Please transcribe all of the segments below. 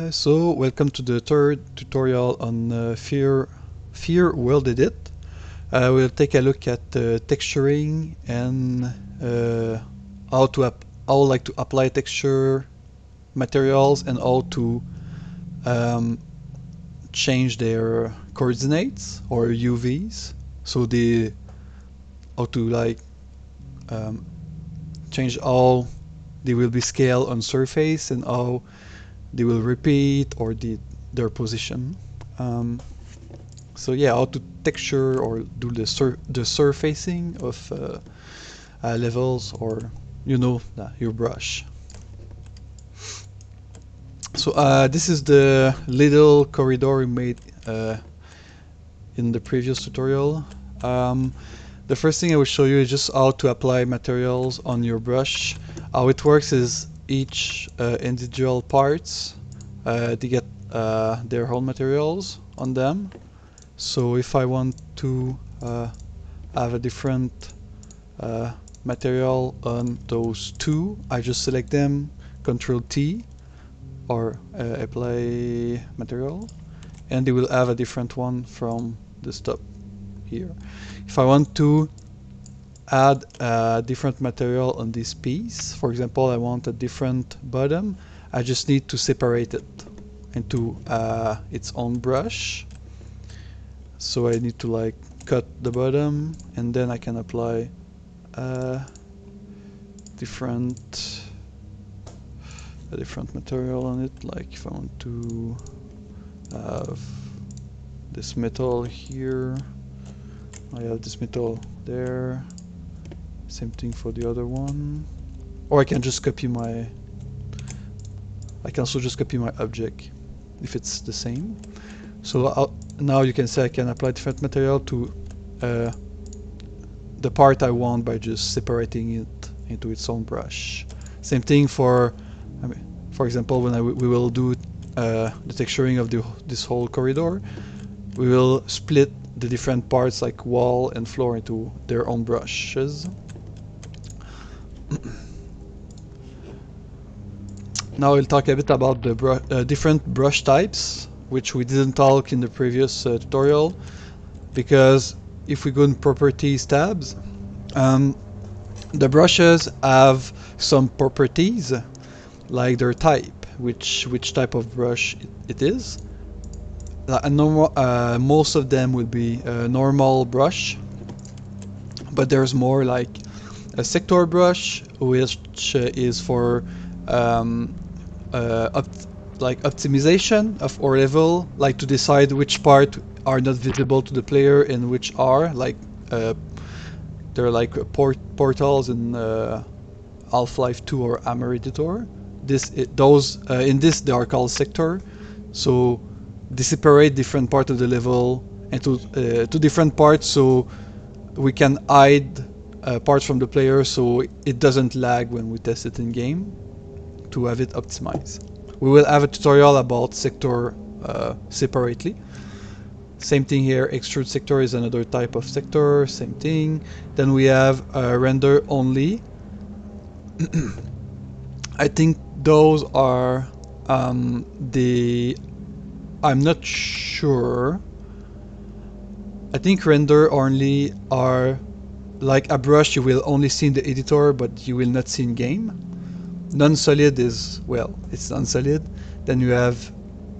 So welcome to the third tutorial on Fear WorldEdit. We'll take a look at texturing and how like to apply texture materials and how to um, change their coordinates or UVs. So how to like um, change how they will be scaled on surface and how they will repeat or their position. Um, so yeah, how to texture or do the surfacing of levels or your brush. So this is the little corridor we made in the previous tutorial. The first thing I will show you is just how to apply materials on your brush. How it works is each individual parts they get their own materials on them. So if I want to have a different material on those two, I just select them, Control T, or apply material, and they will have a different one from this top here. If I want to add a different material on this piece, for example, I want a different bottom, I just need to separate it into its own brush. So I need to like cut the bottom, and then I can apply a different material on it. Like if I want to have this metal here, I have this metal there. Same thing for the other one. Or I can just copy my... I can also just copy my object if it's the same. So now you can say I can apply different material to the part I want by just separating it into its own brush. Same thing for, for example, when we will do the texturing of this whole corridor, we will split the different parts like wall and floor into their own brushes. Now we'll talk a bit about the different brush types, which we didn't talk in the previous tutorial, because if we go in Properties tabs, the brushes have some properties, like their type, which type of brush it is. Most of them will be a normal brush, but there's more like a sector brush, which is for like optimization of our level, like to decide which part are not visible to the player and which are, like they're like portals in Half-Life 2 or Hammer Editor. In this they are called sector. So they separate different parts of the level into two different parts, so we can hide parts from the player so it doesn't lag when we test it in game, to have it optimized. We will have a tutorial about sector separately. Same thing here, extrude sector is another type of sector, same thing. Then we have render only. I think those are I'm not sure. I think render only are like a brush you will only see in the editor, but you will not see in game. Non-solid is, well, it's non-solid. Then you have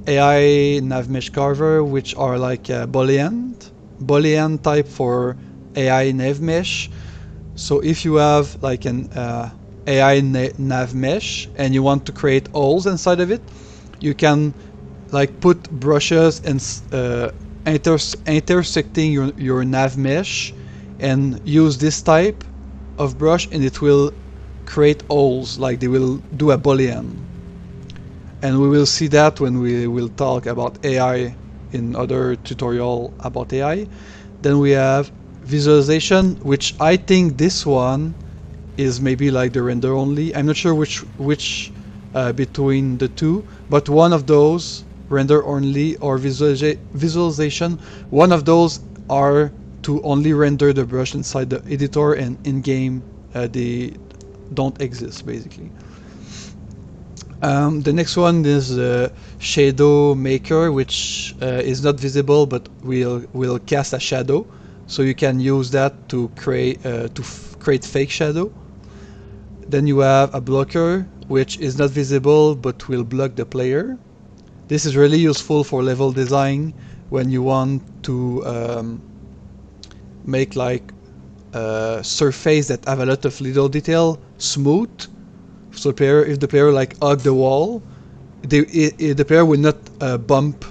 AI nav mesh carver, which are like Boolean type for AI nav mesh. So if you have like an AI nav mesh and you want to create holes inside of it, you can like put brushes and intersecting your nav mesh and use this type of brush, and it will create holes, like they will do a Boolean. And we will see that when we will talk about AI in other tutorial about AI. Then we have visualization, which I think this one is maybe like the render only. I'm not sure which between the two, but one of those, render only or visualization, one of those are to only render the brush inside the editor, and in game they don't exist basically. The next one is the shadow maker, which is not visible but will cast a shadow. So you can use that to create fake shadow. Then you have a blocker, which is not visible but will block the player. This is really useful for level design when you want to make like a surface that have a lot of little detail smooth. So if the player like hug the wall, the player will not bump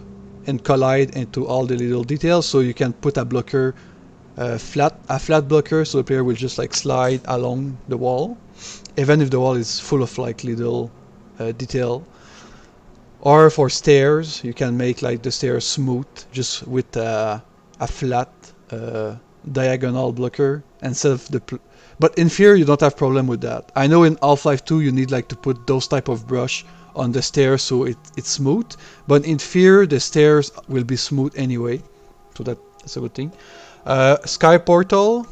and collide into all the little details. So you can put a blocker, a flat blocker, so the player will just like slide along the wall, even if the wall is full of like little detail. Or for stairs, you can make like the stairs smooth just with a flat diagonal blocker instead of the. But in Fear, you don't have problem with that. I know in Half-Life 2 you need like to put those type of brush on the stairs so it's smooth. But in Fear, the stairs will be smooth anyway, so that's a good thing. Sky Portal,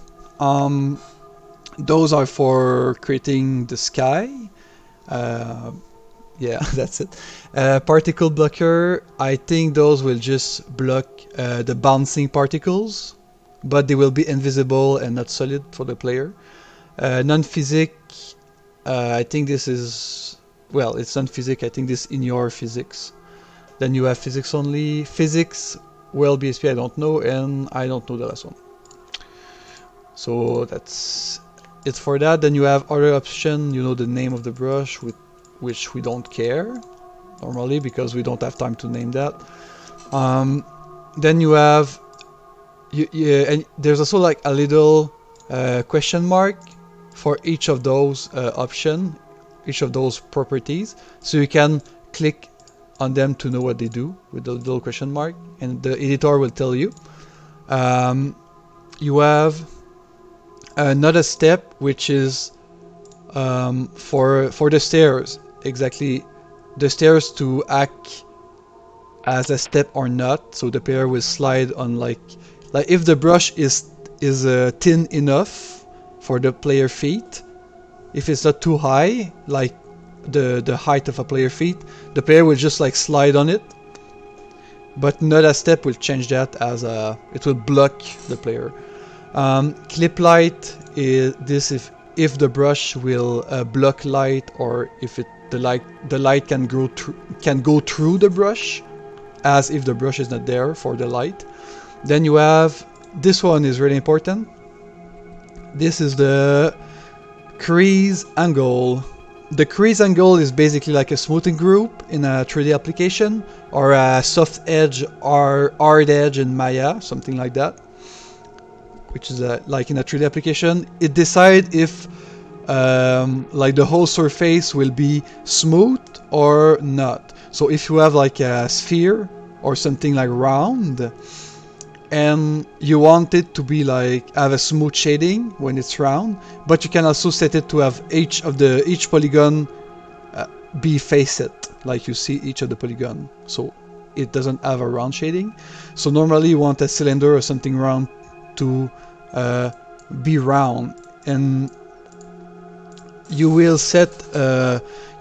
those are for creating the sky. Yeah, that's it. Particle blocker, I think those will just block the bouncing particles, but they will be invisible and not solid for the player. Non-physic, I think this is, well, it's non-physic, I think this is in your physics. Then you have physics only. Physics, well, BSP I don't know, and I don't know the last one. So that's it for that. Then you have other option, you know the name of the brush, with which we don't care normally because we don't have time to name that. Then you have, and there's also like a little question mark for each of those options, each of those properties, so you can click on them to know what they do with the little question mark, and the editor will tell you. You have another step which is for the stairs, exactly the stairs to act as a step or not, so the player will slide on like if the brush is thin enough for the player feet. If it's not too high, like the height of a player feet, the player will just like slide on it. But not a step will change that, as it will block the player. Clip light is this if the brush will block light, or if the light can go through the brush, as if the brush is not there for the light. Then you have, this one is really important. This is the crease angle. The crease angle is basically like a smoothing group in a 3D application, or a soft edge or hard edge in Maya, something like that, which is like in a 3D application. It decides if like the whole surface will be smooth or not. So if you have like a sphere or something like round, and you want it to be like have a smooth shading when it's round, but you can also set it to have each polygon be facet, like you see each of the polygon, so it doesn't have a round shading. So normally you want a cylinder or something round to be round, and you will set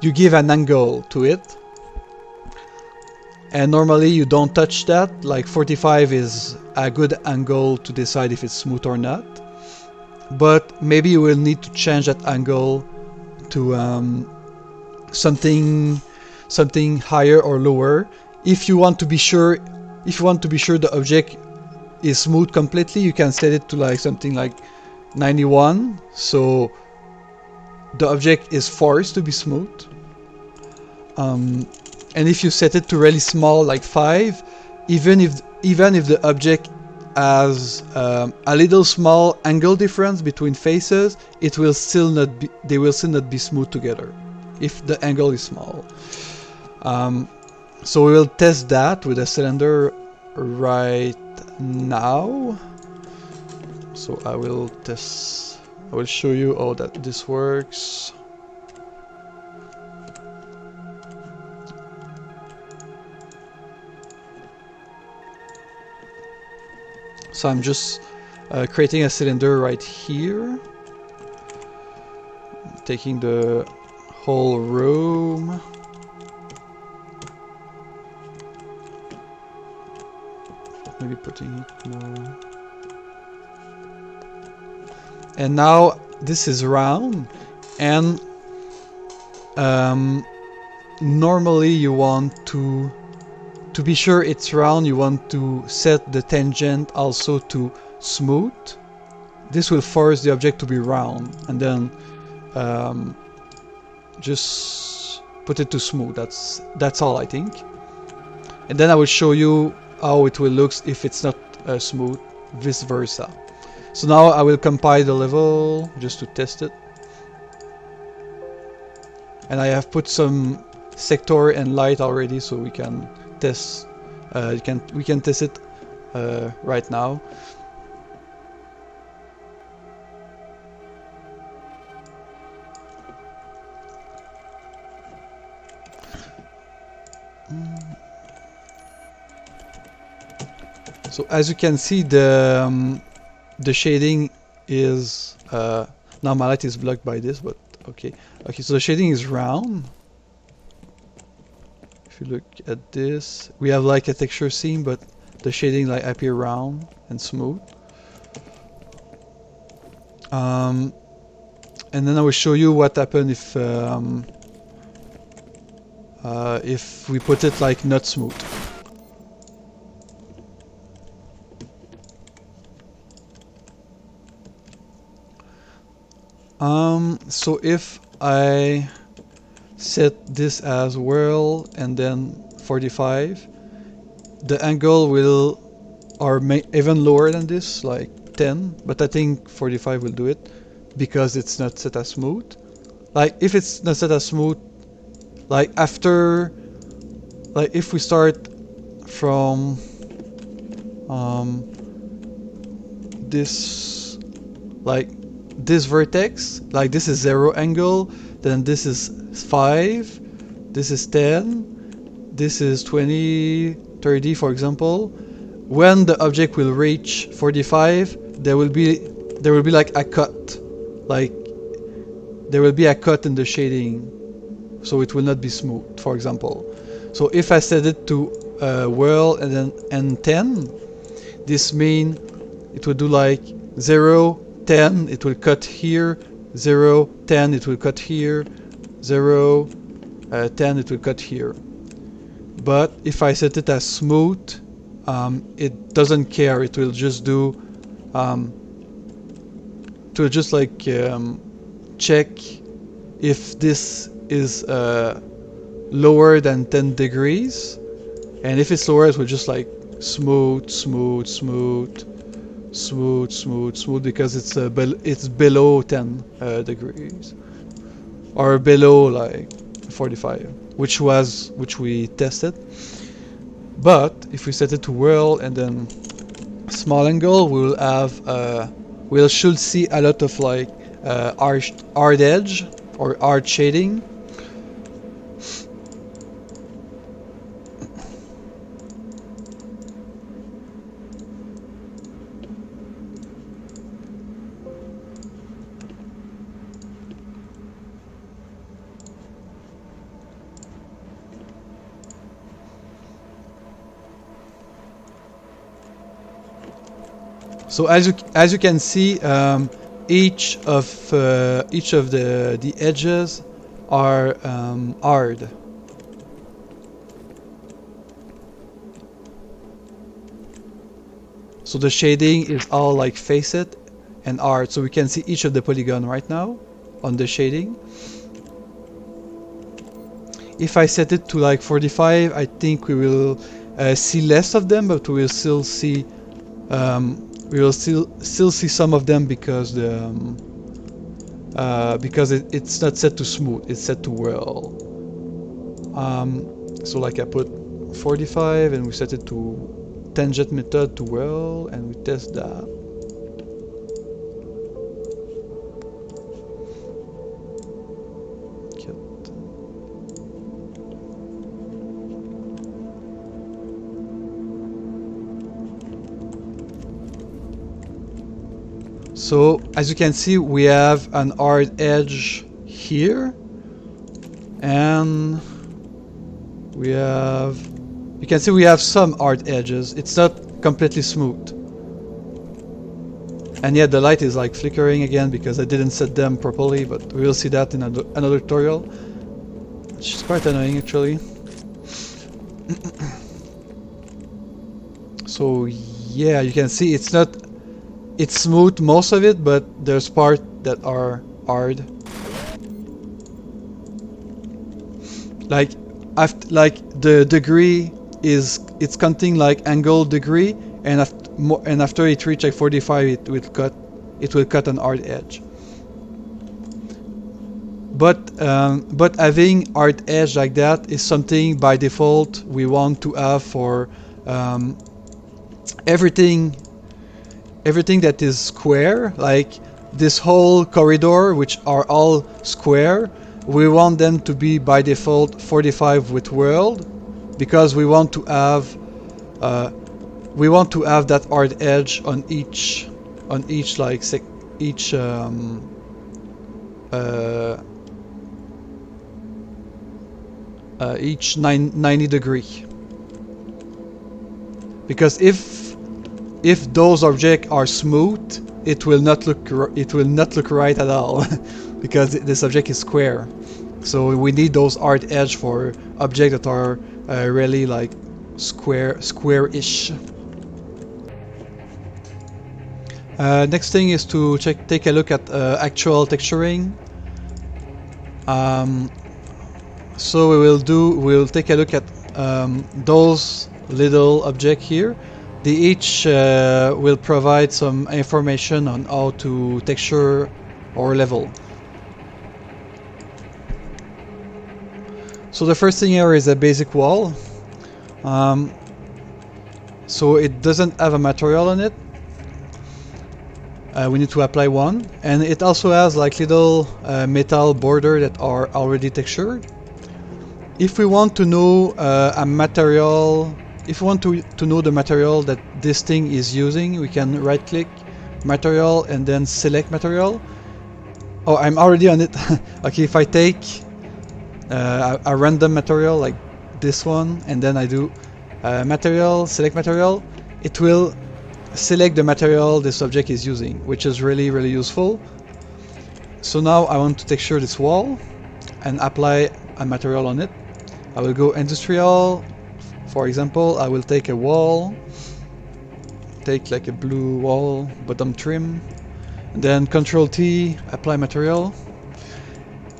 you give an angle to it, and normally you don't touch that. Like 45 is a good angle to decide if it's smooth or not, but maybe you will need to change that angle to something higher or lower if you want to be sure. If you want to be sure the object is smooth completely, you can set it to like something like 91, so the object is forced to be smooth. And if you set it to really small, like 5, even if the object has a little small angle difference between faces, it will still not be, they will still not be smooth together if the angle is small. So we will test that with a cylinder right now. So I will show you how that this works. So I'm just creating a cylinder right here, taking the whole room, maybe putting it more. And now this is round, and normally you want to be sure it's round, you want to set the tangent also to smooth. This will force the object to be round, and then just put it to smooth. That's all, I think. And then I will show you how it will look if it's not smooth, vice versa. So now I will compile the level just to test it. And I have put some sector and light already, so we can test. We can test it right now. So as you can see, the shading is now my light is blocked by this, but okay. So the shading is round. If you look at this, we have like a texture scene, but the shading like appear round and smooth. And then I will show you what happens if we put it like not smooth. So if I set this as world and then 45, the angle will or even lower than this, like 10, but I think 45 will do it because it's not set as smooth. Like if it's not set as smooth, like after, like if we start from this, like this vertex, like this is 0 angle, then this is 5, this is 10, this is 20, 30 for example. When the object will reach 45, there will be like a cut, like there will be a cut in the shading, so it will not be smooth, for example. So if I set it to world and 10, this means it will do like 0, 10, it will cut here, 0, 10, it will cut here, 0, 10, it will cut here. But if I set it as smooth, it doesn't care, it will just do, it will just like check if this is lower than 10 degrees, and if it's lower it will just like smooth, smooth, smooth, smooth, smooth, smooth, because it's below 10 degrees, or below like 45, which we tested. But if we set it to world and then small angle, we'll have we should see a lot of like hard edge or hard shading. So as you can see, each of the edges are hard. So the shading is all like facet and hard. So we can see each of the polygon right now on the shading. If I set it to like 45, I think we will see less of them, but we will still see. We will still see some of them because it's not set to smooth, it's set to world. So like I put 45 and we set it to tangent method to world and we test that. So as you can see, we have an hard edge here, and you can see we have some hard edges. It's not completely smooth. And yeah, the light is like flickering again because I didn't set them properly, but we will see that in another tutorial, which is quite annoying actually. So yeah, you can see it's smooth most of it, but there's parts that are hard. Like the degree it's counting like angle degree, and after it reaches like 45, it will cut an hard edge. But having hard edge like that is something by default we want to have for everything that is square, like this whole corridor, which are all square. We want them to be by default 45 with world, because we want to have that hard edge on each like each 90 degree. Because if those objects are smooth, it will not look right at all, because this object is square. So we need those hard edge for objects that are really like square-ish. Next thing is to take a look at actual texturing. So we'll take a look at those little objects here. They each will provide some information on how to texture or level. So the first thing here is a basic wall. So it doesn't have a material on it. We need to apply one, and it also has like little metal border that are already textured. If we want to know a material, if we want to know the material that this thing is using, we can right click material and then select material. Oh, I'm already on it. Okay, if I take a random material like this one, and then I do material, select material, it will select the material this object is using, which is really useful. So now I want to texture this wall and apply a material on it. I will go industrial. For example, I will take a wall, take like a blue wall, bottom trim, and then Control T, apply material,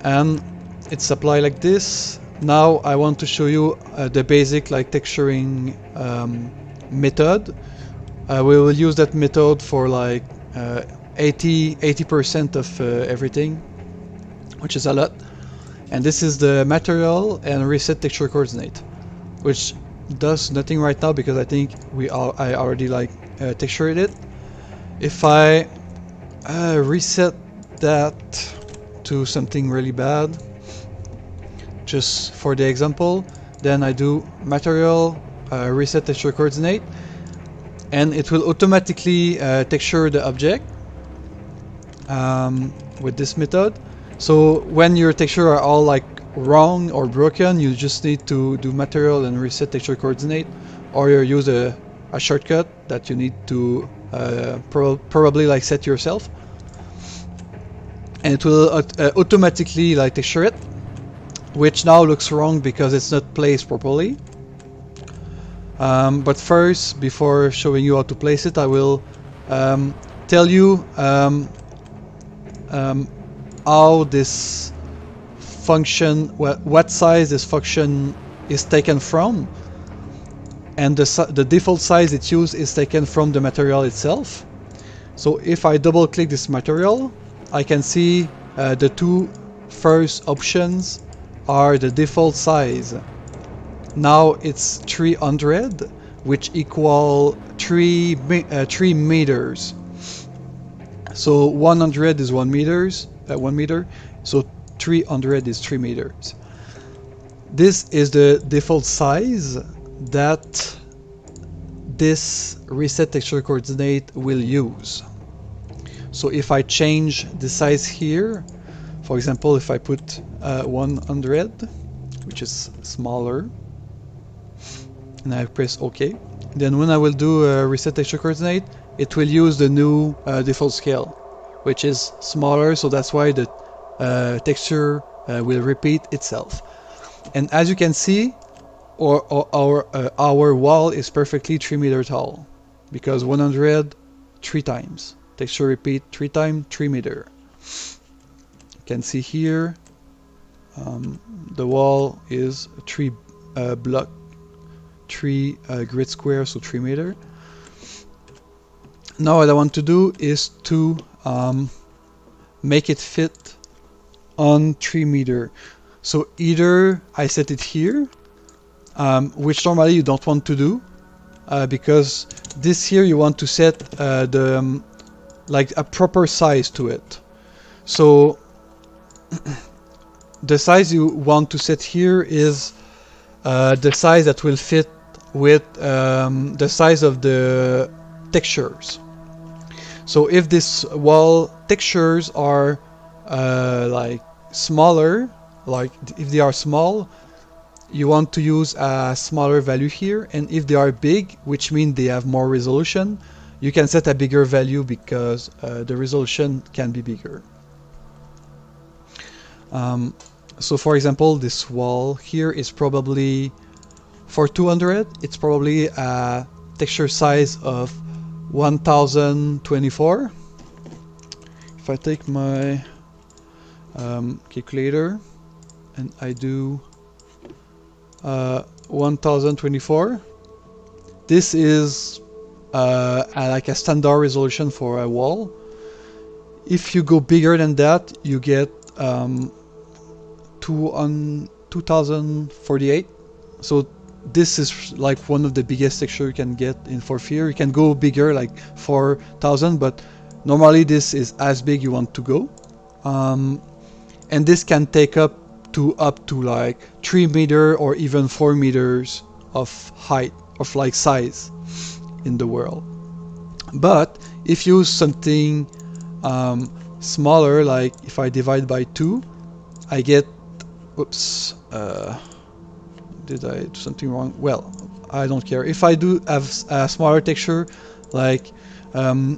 and it's applied like this. Now I want to show you the basic like texturing method. We will use that method for like 80% of everything, which is a lot. And this is the material and reset texture coordinate, which does nothing right now because I think I already like textured it. If I reset that to something really bad, just for the example, then I do material, reset texture coordinate, and it will automatically texture the object with this method. So when your texture are all like wrong or broken, you just need to do material and reset texture coordinate, or you use a shortcut that you need to probably like set yourself, and it will automatically like texture it, which now looks wrong because it's not placed properly. But first, before showing you how to place it, I will tell you how this function, what size this function is taken from, and the default size it used is taken from the material itself. So if I double click this material, I can see the two first options are the default size. Now it's 300, which equal 3 meters. So 100 is 1 meter, so 300 is 3 meters. This is the default size that this reset texture coordinate will use. So if I change the size here, for example, if I put 100, which is smaller, and I press OK, Then when I will do a reset texture coordinate, it will use the new default scale, which is smaller, so that's why the texture will repeat itself. And as you can see, our wall is perfectly 3 meter tall, because 100 3 times. Texture repeat 3 times 3 meter. You can see here the wall is 3 block, 3 grid square, so 3 meter. Now what I want to do is to make it fit on 3 meter. So either I set it here, which normally you don't want to do, because this here you want to set like a proper size to it. So the size you want to set here is the size that will fit with the size of the textures. So if this wall textures are like smaller, like if they are small, you want to use a smaller value here, and if they are big, which means they have more resolution, you can set a bigger value because the resolution can be bigger. So for example, this wall here is probably, for 200, it's probably a texture size of 1024. If I take my calculator and I do 1024, this is like a standard resolution for a wall. If you go bigger than that, you get 2048. So this is like one of the biggest texture you can get in for Fear. You can go bigger, like 4000, but normally this is as big you want to go. And this can take up to like 3 meter or even 4 meters of height, of like size in the world. But if you use something smaller, like if I divide by 2, I get, oops, did I do something wrong? Well, I don't care. If I do have a smaller texture, like a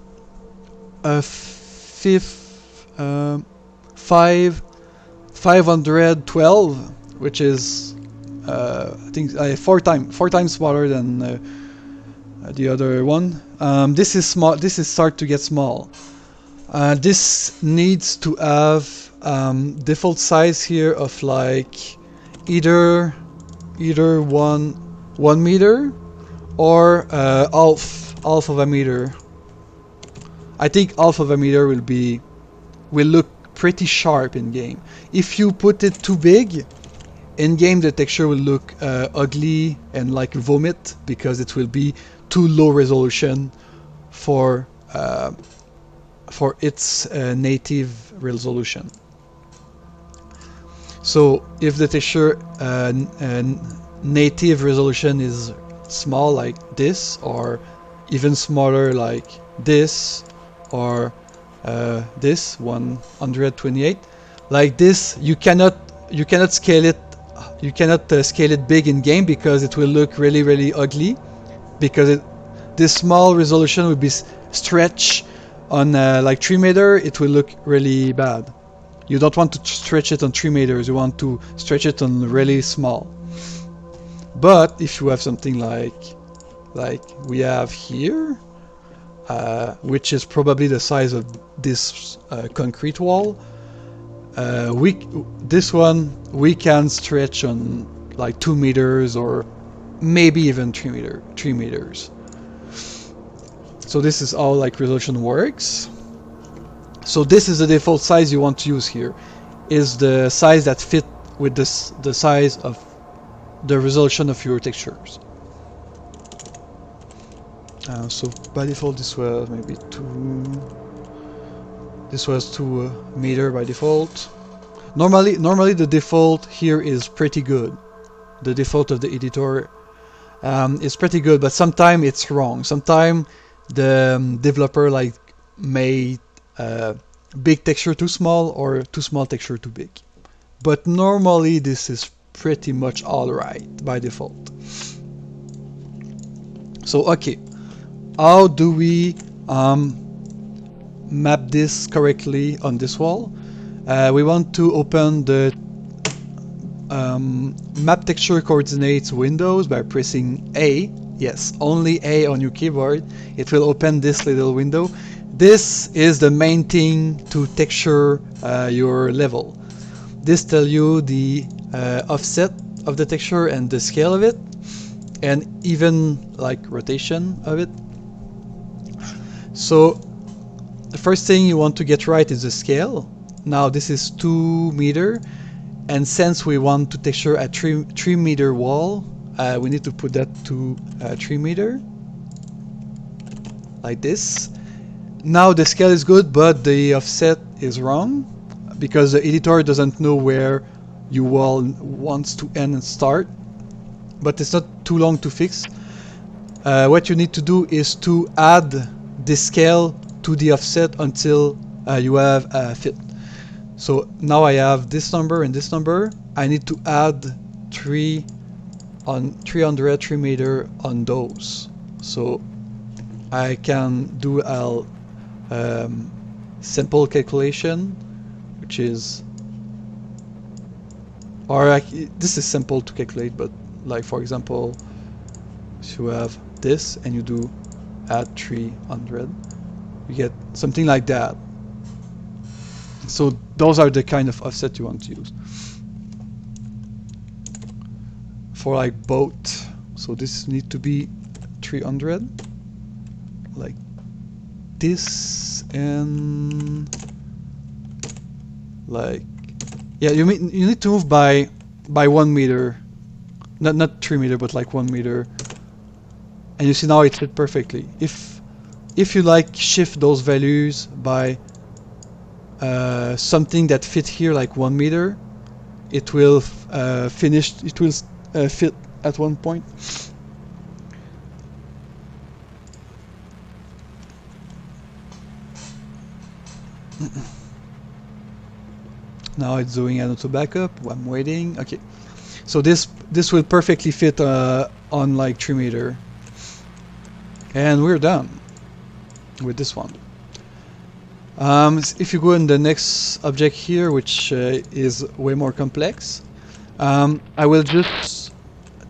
512, which is I think 4 times smaller than the other one. This is small. This is start to get small. This needs to have default size here of like either 1 meter or half of a meter. I think half of a meter will look pretty sharp in game. If you put it too big, in game the texture will look ugly and like vomit, because it will be too low resolution for its native resolution. So if the texture native resolution is small like this, or even smaller like this, or this 128, like this, you cannot scale it. You cannot scale it big in game, because it will look really ugly, because this small resolution will be stretched on like 3 meter. It will look really bad. You don't want to stretch it on 3 meters. You want to stretch it on really small. But if you have something like we have here, which is probably the size of this concrete wall, this one we can stretch on like 2 meters or maybe even 3 meters. So this is how like resolution works. So this is the default size you want to use here, is the size that fit with the size of the resolution of your textures. So by default this was maybe 2. This was 2 meter by default. Normally the default here is pretty good. The default of the editor is pretty good, but sometimes it's wrong. Sometimes the developer like made big texture too small or too small texture too big. But normally this is pretty much alright by default. So okay, how do we map this correctly on this wall? We want to open the map texture coordinates windows by pressing A. Yes, only A on your keyboard. It will open this little window. This is the main thing to texture your level. This tells you the offset of the texture and the scale of it, and even like rotation of it. So the first thing you want to get right is the scale. Now this is 2 meter, and since we want to texture a 3 meter wall, we need to put that to 3 meter, like this. Now the scale is good, but the offset is wrong because the editor doesn't know where your wall wants to end and start. But it's not too long to fix. What you need to do is to add the scale to the offset until you have a fit. So now I have this number and this number. I need to add 3 meter on those. So I can do a simple calculation, which is, this is simple to calculate, but like for example, if you have this and you do add 300, you get something like that. So those are the kind of offset you want to use for like both. So this need to be 300, like this, and like, yeah, you need to move by 1 meter, not 3 meter, but like 1 meter, and you see now it fit perfectly. If you like shift those values by something that fit here like 1 meter, it will fit at one point. Now it's doing an auto backup. I'm waiting. Okay, so this will perfectly fit on like 3 meter, and we're done with this one. If you go in the next object here, which is way more complex, I will just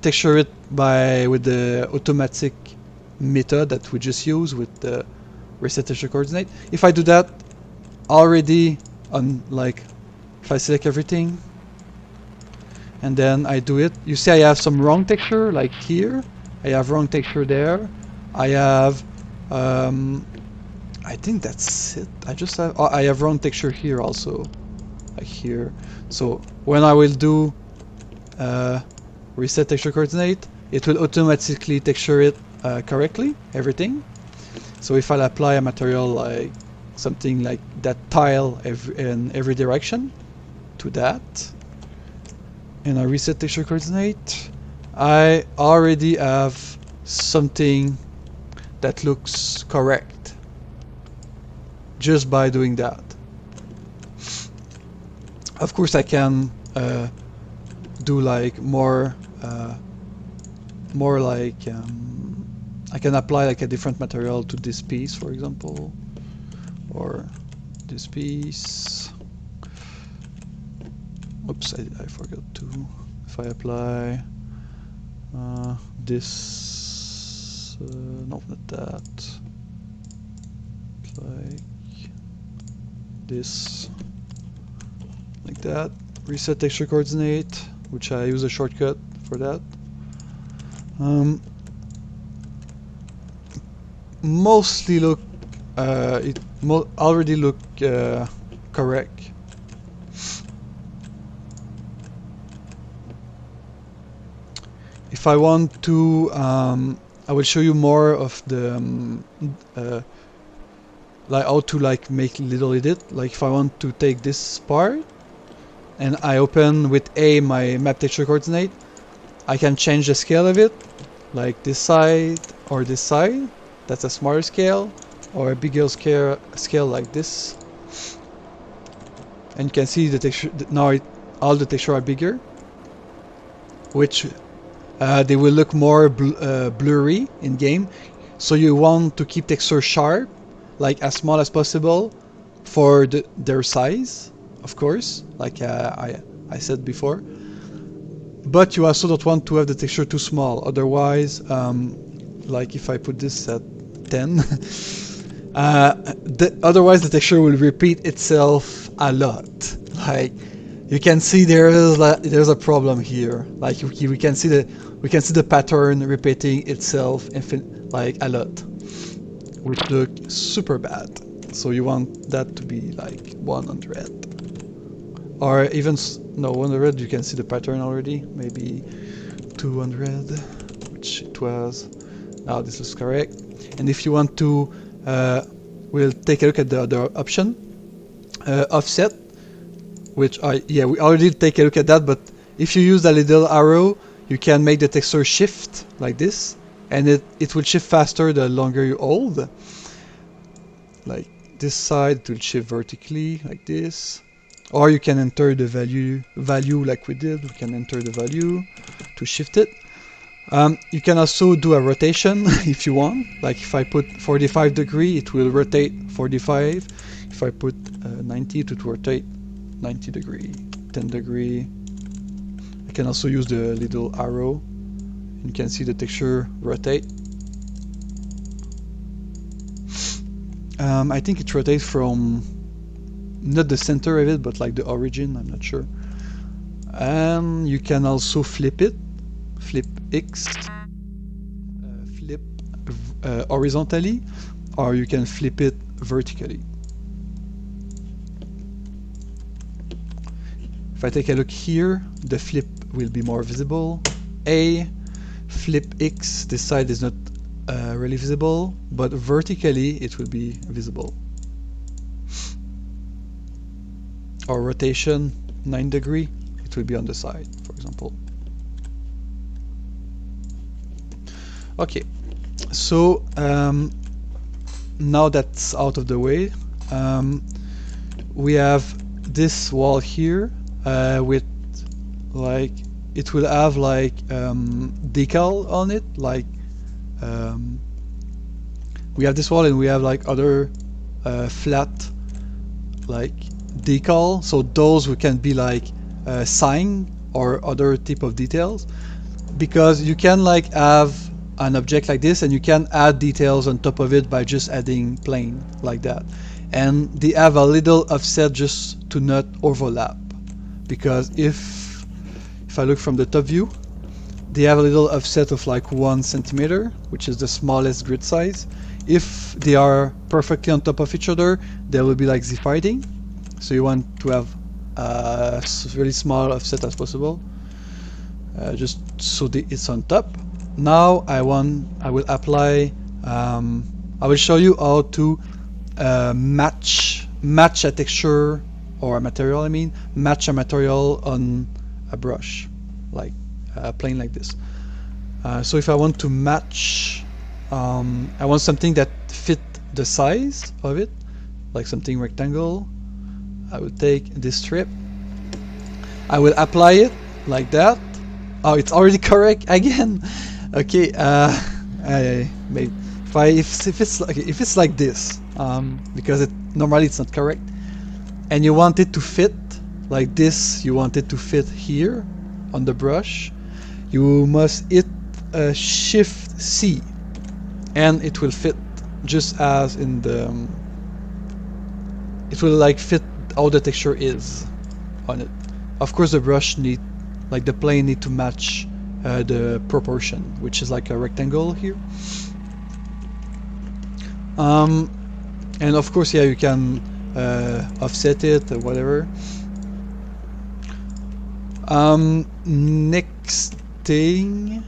texture it with the automatic method that we just used with the reset texture coordinate. If I do that already on, like, if I select everything and then I do it, you see I have some wrong texture, like here. I have wrong texture there. I have I think that's it. I have wrong texture here also, like here. So when I will do reset texture coordinate, it will automatically texture it correctly, everything. So if I apply a material like something like that tile in every direction to that, and I reset texture coordinate, I already have something that looks correct just by doing that. Of course I can do like more like I can apply like a different material to this piece, for example, or this piece. Oops, I forgot to. If I apply this, no, not that. Like this, like that. Reset texture coordinate, which I use a shortcut for that. Mostly look, it already look correct. If I want to, I will show you more of the like how to like make little edit. Like if I want to take this part and I open with A my map texture coordinate, I can change the scale of it, like this side or this side. That's a smaller scale, or a bigger scale like this. And you can see the texture now. All the texture are bigger, which they will look more blurry in game. So you want to keep texture sharp, like as small as possible for their size, of course, like I said before. But you also don't want to have the texture too small, otherwise, like if I put this at 10, otherwise the texture will repeat itself a lot. Like you can see there's a problem here. Like we can see the pattern repeating itself like a lot, which look super bad. So you want that to be like 100. Or even, no, 100, you can see the pattern already. Maybe 200, which it was. Now this is correct. And if you want to, we'll take a look at the other option, offset, which we already take a look at that, but if you use that little arrow, you can make the texture shift like this, and it will shift faster the longer you hold. Like this side, it will shift vertically like this. Or you can enter the value like we did. We can enter the value to shift it. You can also do a rotation if you want. Like if I put 45 degree, it will rotate 45. If I put 90, it will rotate 90 degree, 10 degree. I can also use the little arrow. You can see the texture rotate. I think it rotates from not the center of it, but like the origin, I'm not sure. And you can also flip it, flip X, flip horizontally, or you can flip it vertically. If I take a look here, the flip will be more visible. Flip X, this side is not really visible, but vertically it will be visible. Or rotation 9 degree, it will be on the side, for example. Okay, so now that's out of the way, we have this wall here with like, it will have like decal on it, like we have this wall and we have like other flat like decal, so those can be like sign or other type of details, because you can like have an object like this and you can add details on top of it by just adding plane like that, and they have a little offset just to not overlap, because if I look from the top view, they have a little offset of like 1 centimeter, which is the smallest grid size. If they are perfectly on top of each other, they will be like z-fighting. So you want to have a really small offset as possible, just so it's on top. Now I will apply. I will show you how to match a texture or a material. I mean, match a material on a brush, like a plane like this. So if I want to match, I want something that fit the size of it, like something rectangle. I will take this strip, I will apply it like that. Oh, it's already correct again. Okay, I made if it's like this, because normally it's not correct, and you want it to fit like this, you want it to fit here on the brush, you must hit Shift C, and it will fit just as in the. It will like fit how the texture is on it. Of course, the brush the plane need to match the proportion, which is like a rectangle here. And of course, yeah, you can offset it or whatever. Next thing,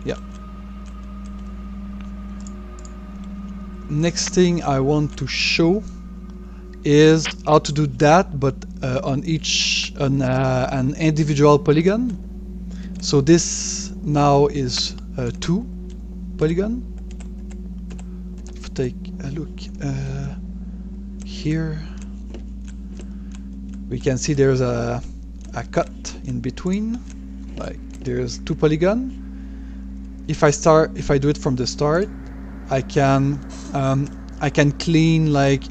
yeah. Next thing I want to show is how to do that, but on an individual polygon. So this now is 2 polygon. If we take a look here, we can see there's a cut in between. Like there's 2 polygon. If I do it from the start, I can clean like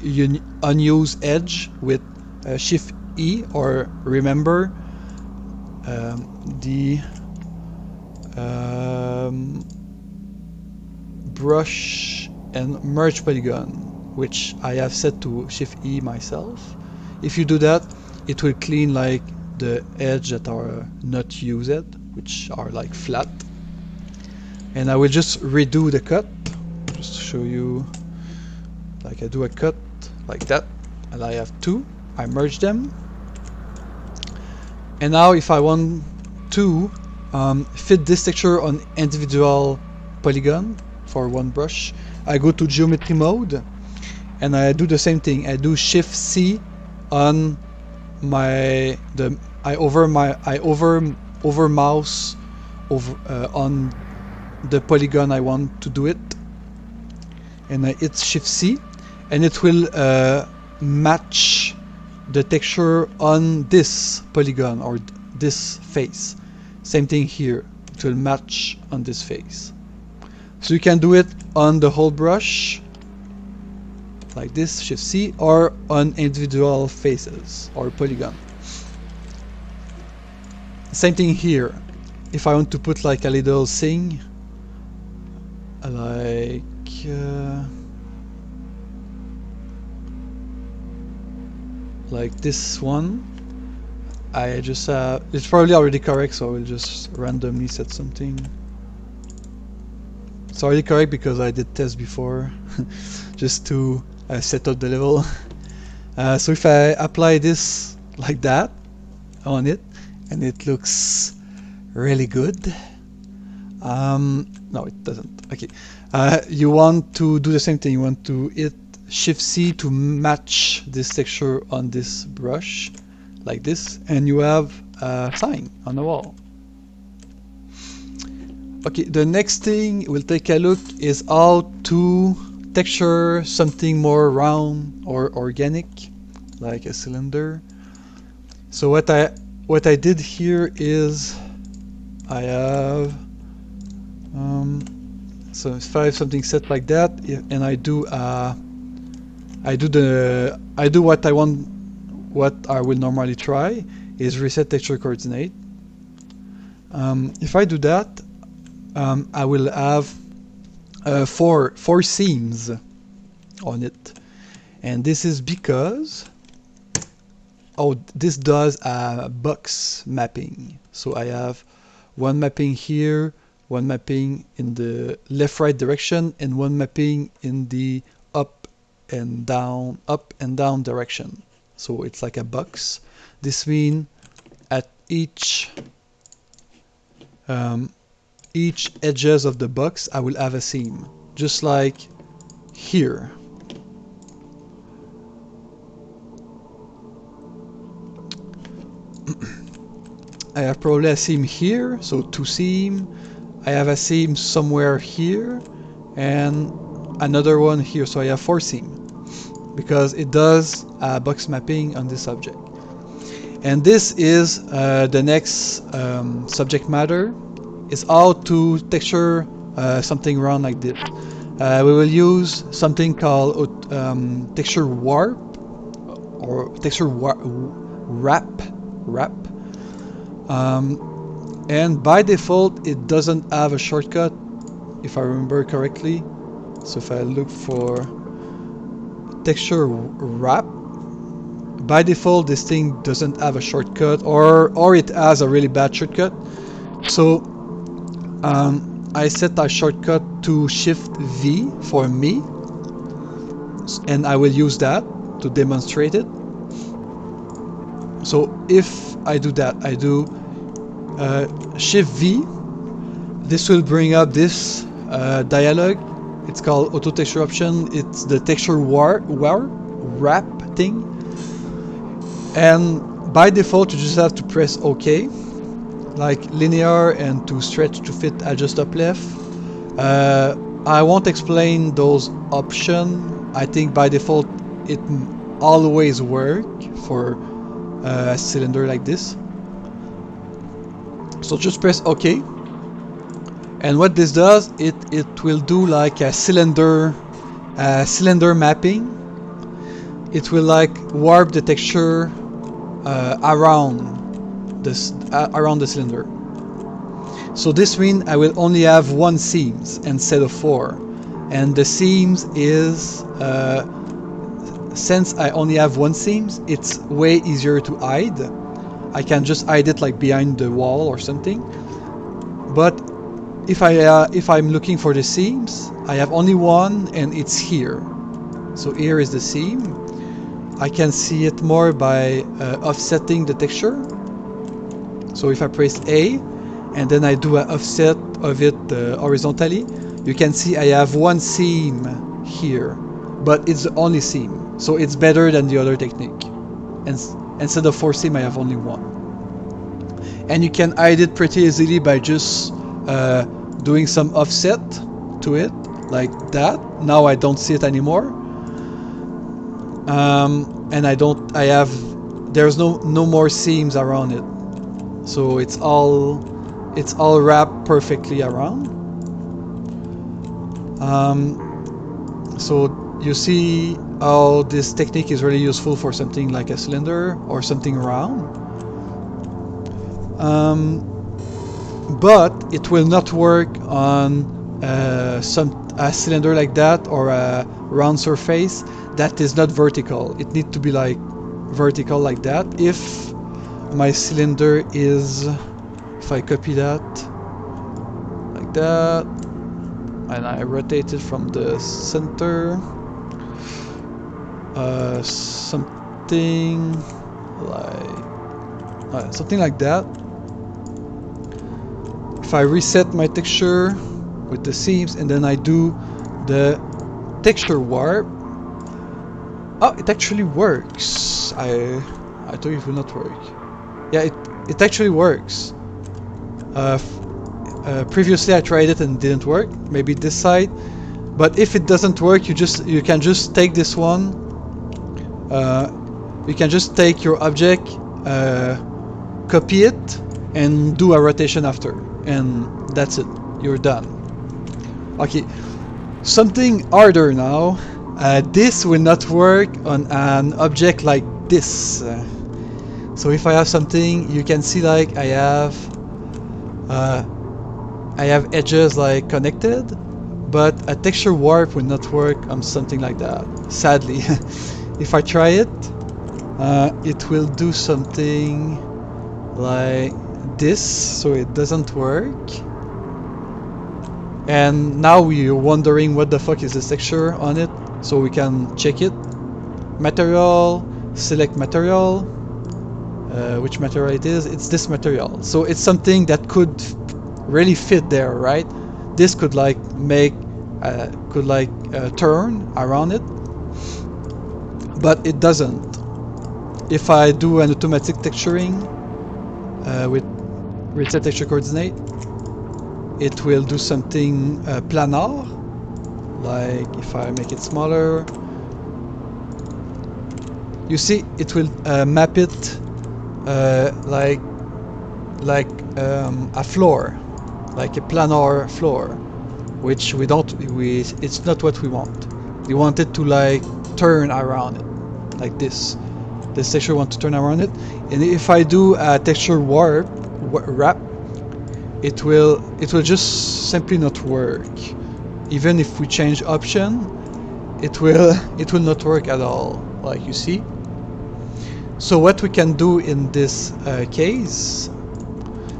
unused edge with Shift E, or remember the brush and merge polygon, which I have set to Shift E myself. If you do that, it will clean like the edge that are not used, which are like flat. And I will just redo the cut, just to show you. Like I do a cut like that, and I have 2. I merge them. And now if I want to fit this texture on individual polygon for one brush, I go to geometry mode and I do the same thing. I do Shift C on I over mouse on the polygon I want to do it, and I hit Shift C, and it will match the texture on this polygon or this face. Same thing here, it will match on this face. So you can do it on the whole brush like this, Shift C, or on individual faces or polygon. Same thing here. If I want to put like a little thing like this one, I just it's probably already correct, so I will just randomly set something. It's already correct because I did test before just to set up the level. So if I apply this like that on it, and it looks really good. No, it doesn't. Okay. You want to do the same thing. You want to hit Shift C to match this texture on this brush like this, and you have a sign on the wall. Okay, the next thing we'll take a look is how to texture something more round or organic, like a cylinder. So what I did here is I have so if I have something set like that, and I do what I want, what I will normally try is reset texture coordinate. If I do that, I will have four seams on it, and this is because this does a box mapping. So I have one mapping here, one mapping in the left-right direction, and one mapping in the up and down direction. So it's like a box. This means at each edges of the box I will have a seam, just like here. I have probably a seam here, so 2 seam. I have a seam somewhere here and another one here, so I have 4 seam because it does a box mapping on this object. And this is the next subject matter, is how to texture something round like this. We will use something called texture warp or texture wrap. And by default it doesn't have a shortcut, if I remember correctly. So if I look for texture wrap, by default this thing doesn't have a shortcut, or it has a really bad shortcut. So I set a shortcut to Shift V for me, and I will use that to demonstrate it. So if I do that, I do Shift V, this will bring up this dialog. It's called auto texture option. It's the texture wrap thing, and by default you just have to press OK, like linear and to stretch to fit adjust up left. I won't explain those options. I think by default it always work for a cylinder like this. So just press OK. And what this does, it will do like a cylinder mapping. It will like warp the texture around the cylinder. So this means I will only have one seams instead of 4, and the seams is since I only have one seams, it's way easier to hide. I can just hide it like behind the wall or something. But if I'm looking for the seams, I have only one, and it's here. So here is the seam. I can see it more by offsetting the texture. So if I press A and then I do an offset of it horizontally, you can see I have one seam here, but it's the only seam. So it's better than the other technique. And instead of 4 seams, I have only one. And you can hide it pretty easily by just doing some offset to it, like that. Now I don't see it anymore. And there's no more seams around it. So it's all wrapped perfectly around. So you see how this technique is really useful for something like a cylinder or something round. But it will not work on a cylinder like that or a round surface that is not vertical. It needs to be like vertical like that. If my cylinder is, if I copy that like that and I rotate it from the center, something like that. If I reset my texture with the seams and then I do the texture warp, oh, it actually works. I thought it would not work. Yeah, it actually works. Previously I tried it and it didn't work. Maybe this side. But if it doesn't work, you can just take this one. You can just take your object, copy it, and do a rotation after, and that's it. You're done. Okay, something harder now. This will not work on an object like this. So if I have something, you can see like I have edges like connected, but a texture warp will not work on something like that, sadly. If I try it, it will do something like this, so it doesn't work. And now we're wondering what the fuck is this texture on it, so we can check it. Material, select material, which material it is. It's this material, so it's something that could really fit there, right? This could like make turn around it, but it doesn't. If I do an automatic texturing with reset texture coordinate, it will do something planar. Like if I make it smaller, you see it will map it like a floor, like a planar floor, which it's not what we want. We want it to like turn around it, like this. This texture wants to turn around it, and if I do a texture wrap, it will just simply not work. Even if we change option, it will not work at all, like you see. So what we can do in this case,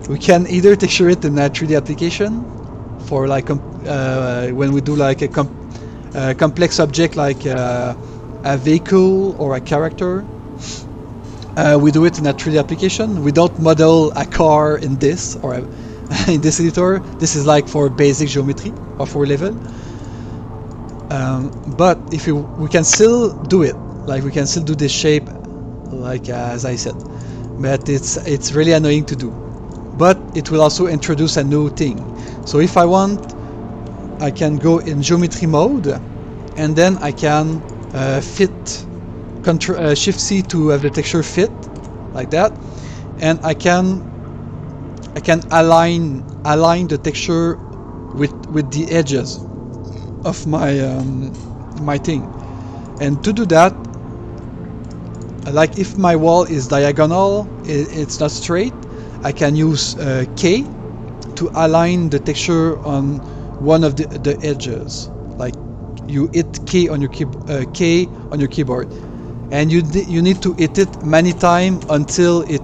we can either texture it in a 3D application for like when we do like a complex object like a vehicle or a character. We do it in a 3D application. We don't model a car in this or in this editor. This is like for basic geometry or for level. But if we can still do it, like we can still do this shape, like as I said. But it's really annoying to do. But it will also introduce a new thing. So if I want, I can go in geometry mode, and then I can fit. Shift C to have the texture fit like that, and I can I can align the texture with the edges of my thing. And to do that, like if my wall is diagonal, it's not straight, I can use K to align the texture on one of the edges. Like you hit K on your keyboard, and you need to hit it many times until it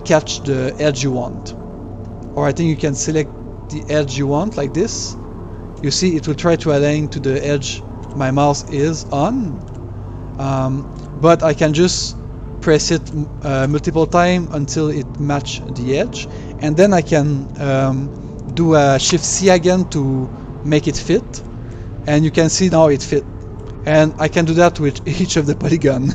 catch the edge you want. Or I think you can select the edge you want like this. You see, it will try to align to the edge my mouse is on. But I can just press it multiple times until it match the edge, and then I can do a Shift C again to make it fit, and you can see now it fit. And I can do that with each of the polygon.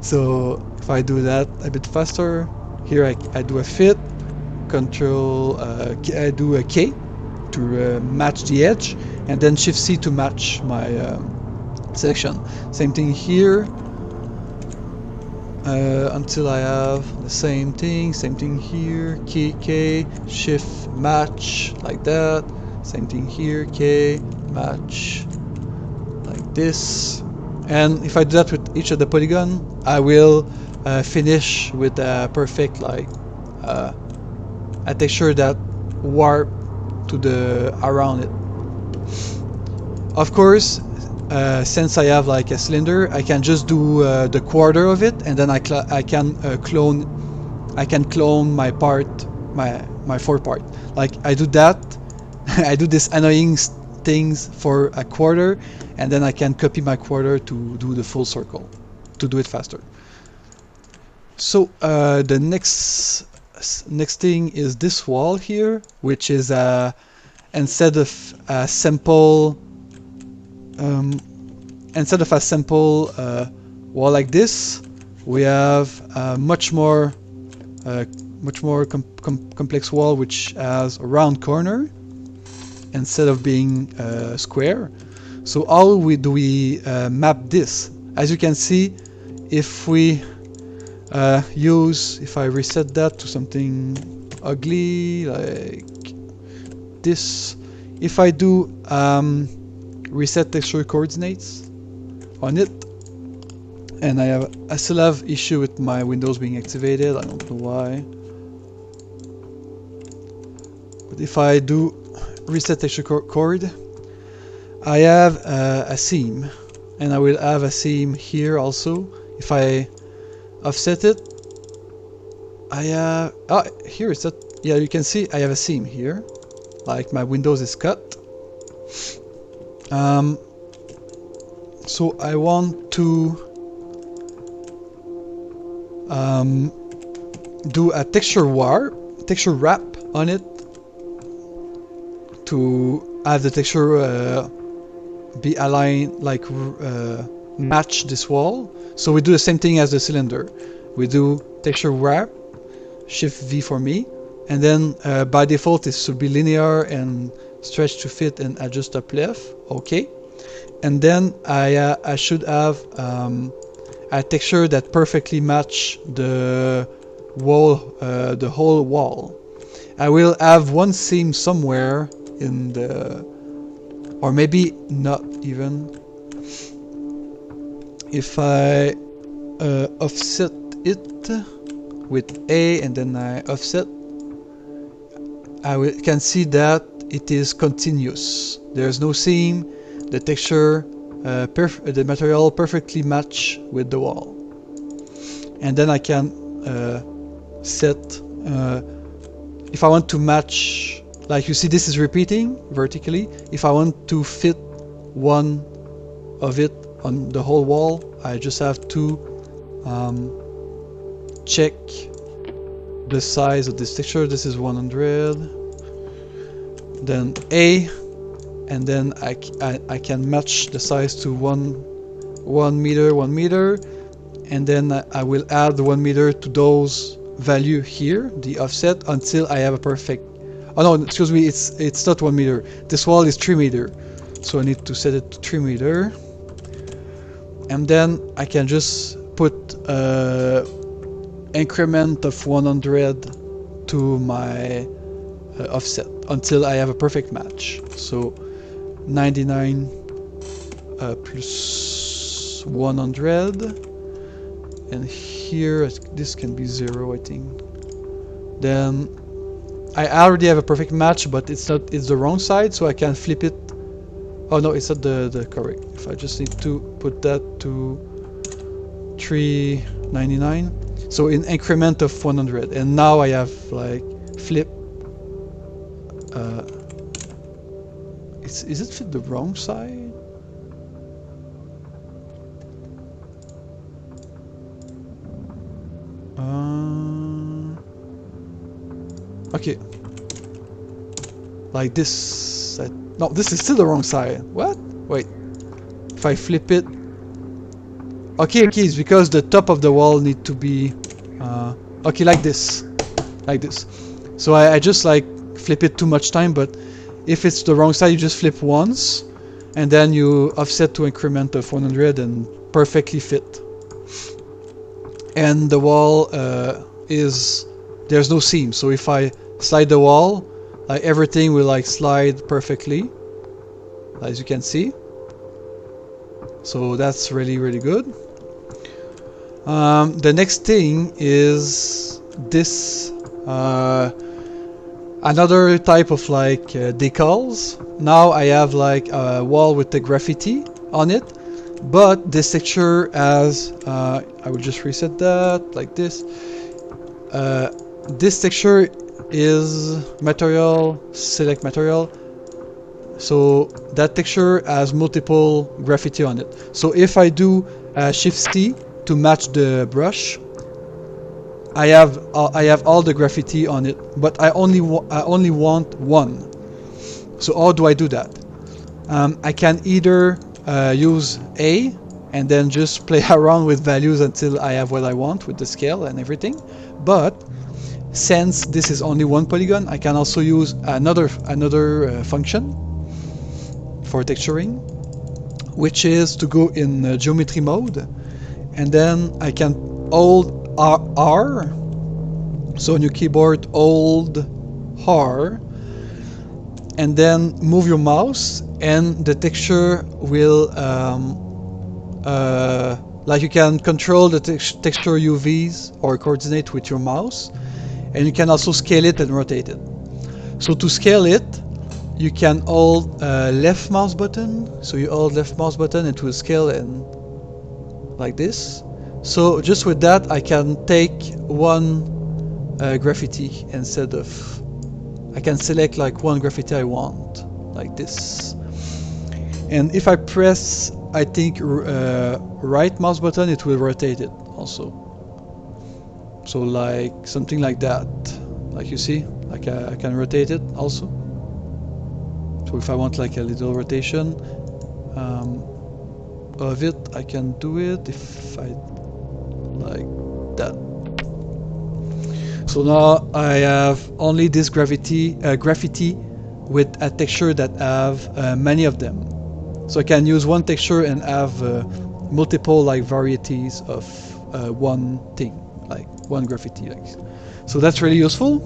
So if I do that a bit faster, here I do a fit, Control I do a K to match the edge, and then Shift C to match my selection. Same thing here, until I have the same thing here, K, Shift, match, like that. Same thing here, K, match, like this. And if I do that with each of the polygon, I will finish with a perfect, like, a texture that warp to the around it. Of course, since I have like a cylinder, I can just do the quarter of it, and then I can clone my part, my fourth part. Like I do that, I do this annoying things for a quarter, and then I can copy my quarter to do the full circle, to do it faster. So the next thing is this wall here, which is instead of a simple wall like this, we have a much more complex wall which has a round corner instead of being square. So how do we map this? As you can see, if we if I reset that to something ugly like this, if I do reset texture coordinates on it, and I still have issue with my windows being activated, I don't know why, but if I do reset texture chord, I have a seam, and I will have a seam here also. If I offset it, I have here is that, yeah, you can see I have a seam here, like my windows is cut. So I want to do a texture wrap on it to have the texture be aligned, like match this wall. So we do the same thing as the cylinder. We do texture wrap, Shift V for me, and then by default it should be linear and stretch to fit and adjust up left. Okay. And then I should have a texture that perfectly match the wall, the whole wall. I will have one seam somewhere in the, or maybe not even. If I offset it with A and then I offset, I can see that it is continuous. There's no seam. The texture, the material perfectly match with the wall. And then I can set, if I want to match, like you see this is repeating vertically. If I want to fit one of it on the whole wall, I just have to check the size of this texture. This is 100, then A, and then I can match the size to 1 meter, and then I will add 1 meter to those value here, the offset, until I have a perfect. Oh no, excuse me, it's not 1 meter. This wall is 3 meter, so I need to set it to 3 meter. And then I can just put increment of 100 to my offset until I have a perfect match. So 99 plus 100, and here this can be 0, I think. Then I already have a perfect match, but it's the wrong side, so I can flip it. Oh no, it's not the correct. If I just need to put that to 399, so in increment of 100, and now I have like flip. Is it the wrong side? Okay. Like this. No, this is still the wrong side. What? Wait. If I flip it. Okay, it's because the top of the wall need to be. Okay, like this. Like this. So I just like flip it too much time, but if it's the wrong side, you just flip once, and then you offset to increment of 100 and perfectly fit. And the wall there's no seam, so if I slide the wall, like everything will like slide perfectly, as you can see. So that's really, really good. The next thing is this another type of like decals. Now I have like a wall with the graffiti on it, but this texture has I will just reset that like this. This texture is material, select material, so that texture has multiple graffiti on it. So if I do Shift C to match the brush, I have all the graffiti on it, but I only want one. So how do I do that? I can either use A and then just play around with values until I have what I want with the scale and everything. But since this is only one polygon, I can also use another function for texturing, which is to go in geometry mode, and then I can hold R, so on your keyboard hold R, and then move your mouse, and the texture will like you can control the texture UVs or coordinate with your mouse, and you can also scale it and rotate it. So to scale it, you can hold left mouse button, so you hold left mouse button, it will scale and like this. So just with that, I can take one graffiti instead of, I can select like one graffiti I want, like this. And if I press, I think, right mouse button, it will rotate it also. So like something like that, like you see, like I can rotate it also. So if I want like a little rotation of it, I can do it if I like that. So now I have only this graffiti with a texture that have many of them. So I can use one texture and have multiple like varieties of one thing, like one graffiti. Like. So that's really useful.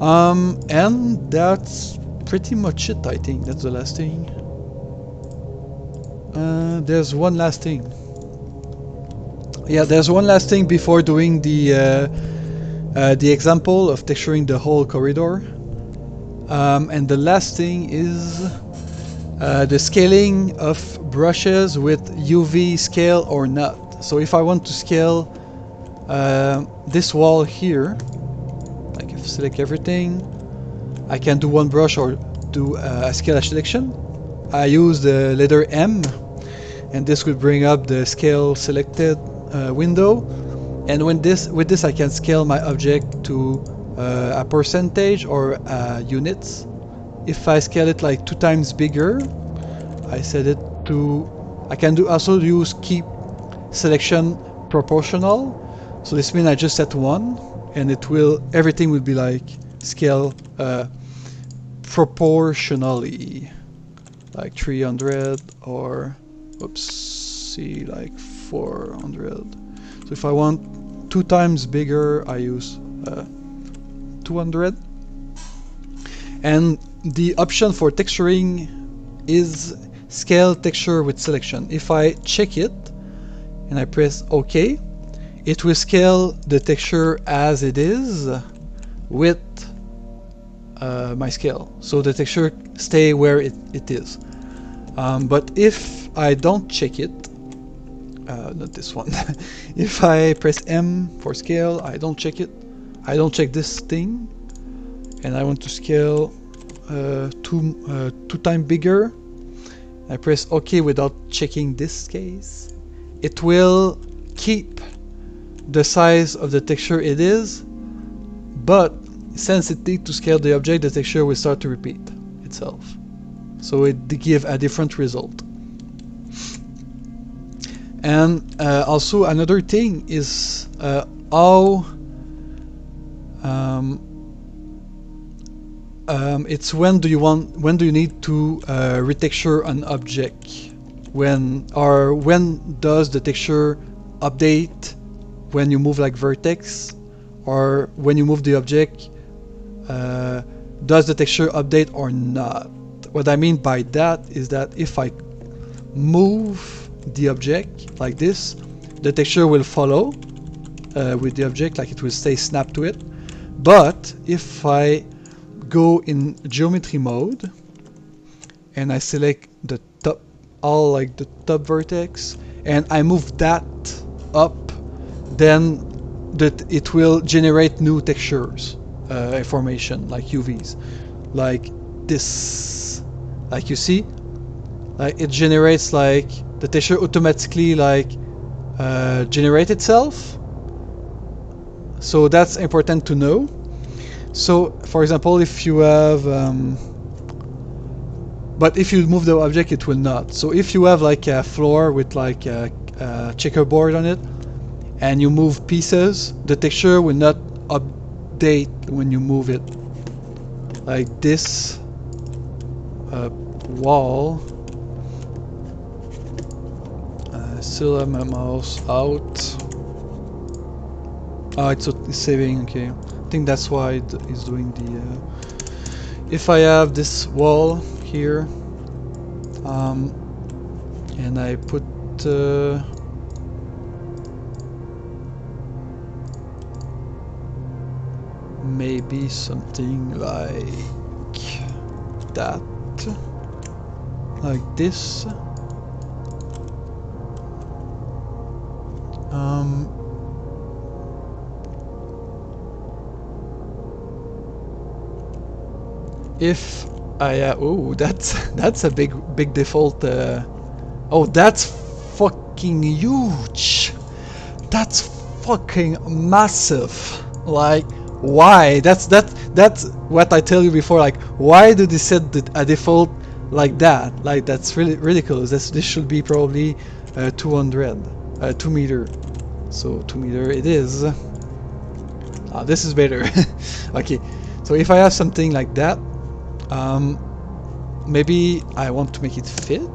And that's pretty much it, I think. That's the last thing. There's one last thing. Yeah, there's one last thing before doing the example of texturing the whole corridor. And the last thing is the scaling of brushes with UV scale or not. So if I want to scale this wall here, like if I select everything, I can do one brush or do a scale selection. I use the letter M, and this will bring up the scale selected window. And with this I can scale my object to a percentage or units. If I scale it like 2 times bigger, I set it to, I can also use keep selection proportional. So this means I just set 1, and everything will be like scale proportionally, like 300 or see like 400. So if I want 2 times bigger, I use 200. And the option for texturing is scale texture with selection. If I check it and I press OK, it will scale the texture as it is with my scale, so the texture stay where it is. But if I don't check it, not this one, if I press M for scale, I don't check it, I don't check this thing, and I want to scale two times bigger, I press OK without checking this case, it will keep the size of the texture it is, but since it needs to scale the object, the texture will start to repeat itself. So it gives a different result. And also another thing is how it's when do you need to retexture an object, when does the texture update when you move like vertex, or when you move the object, does the texture update or not? What I mean by that is that if I move the object like this, the texture will follow with the object, like it will stay snapped to it. But if I go in geometry mode and I select the top, like the top vertex, and I move that up, then it will generate new textures information, like UVs, like this, like you see, like it generates, like the texture automatically like generate itself. So that's important to know. So for example, if you have but if you move the object, it will not. So if you have like a floor with like a checkerboard on it, and you move pieces, the texture will not update when you move it. Like this wall, I still have my mouse out. Ah, it's saving, okay. I think that's why it's doing the... if I have this wall here, and I put... maybe something like that, like this. If I oh, that's a big default. Oh, that's fucking huge. That's fucking massive. Like, why? That's what I tell you before. Like, why do they set a default like that? Like, that's really ridiculous. This should be probably 200, 2 meter. So 2 meter it is. Ah, this is better. Okay, so if I have something like that, maybe I want to make it fit.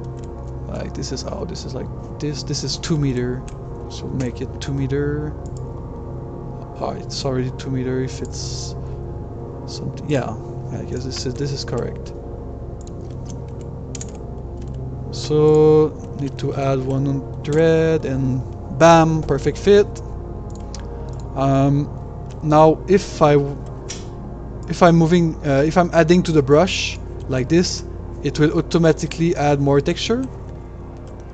Like this is like this. This is 2 meter. So make it 2 meter. Oh, it's already 2 meter if it's something. Yeah, I guess this is correct. So need to add 100 and bam, perfect fit. Now if I'm adding to the brush like this, it will automatically add more texture,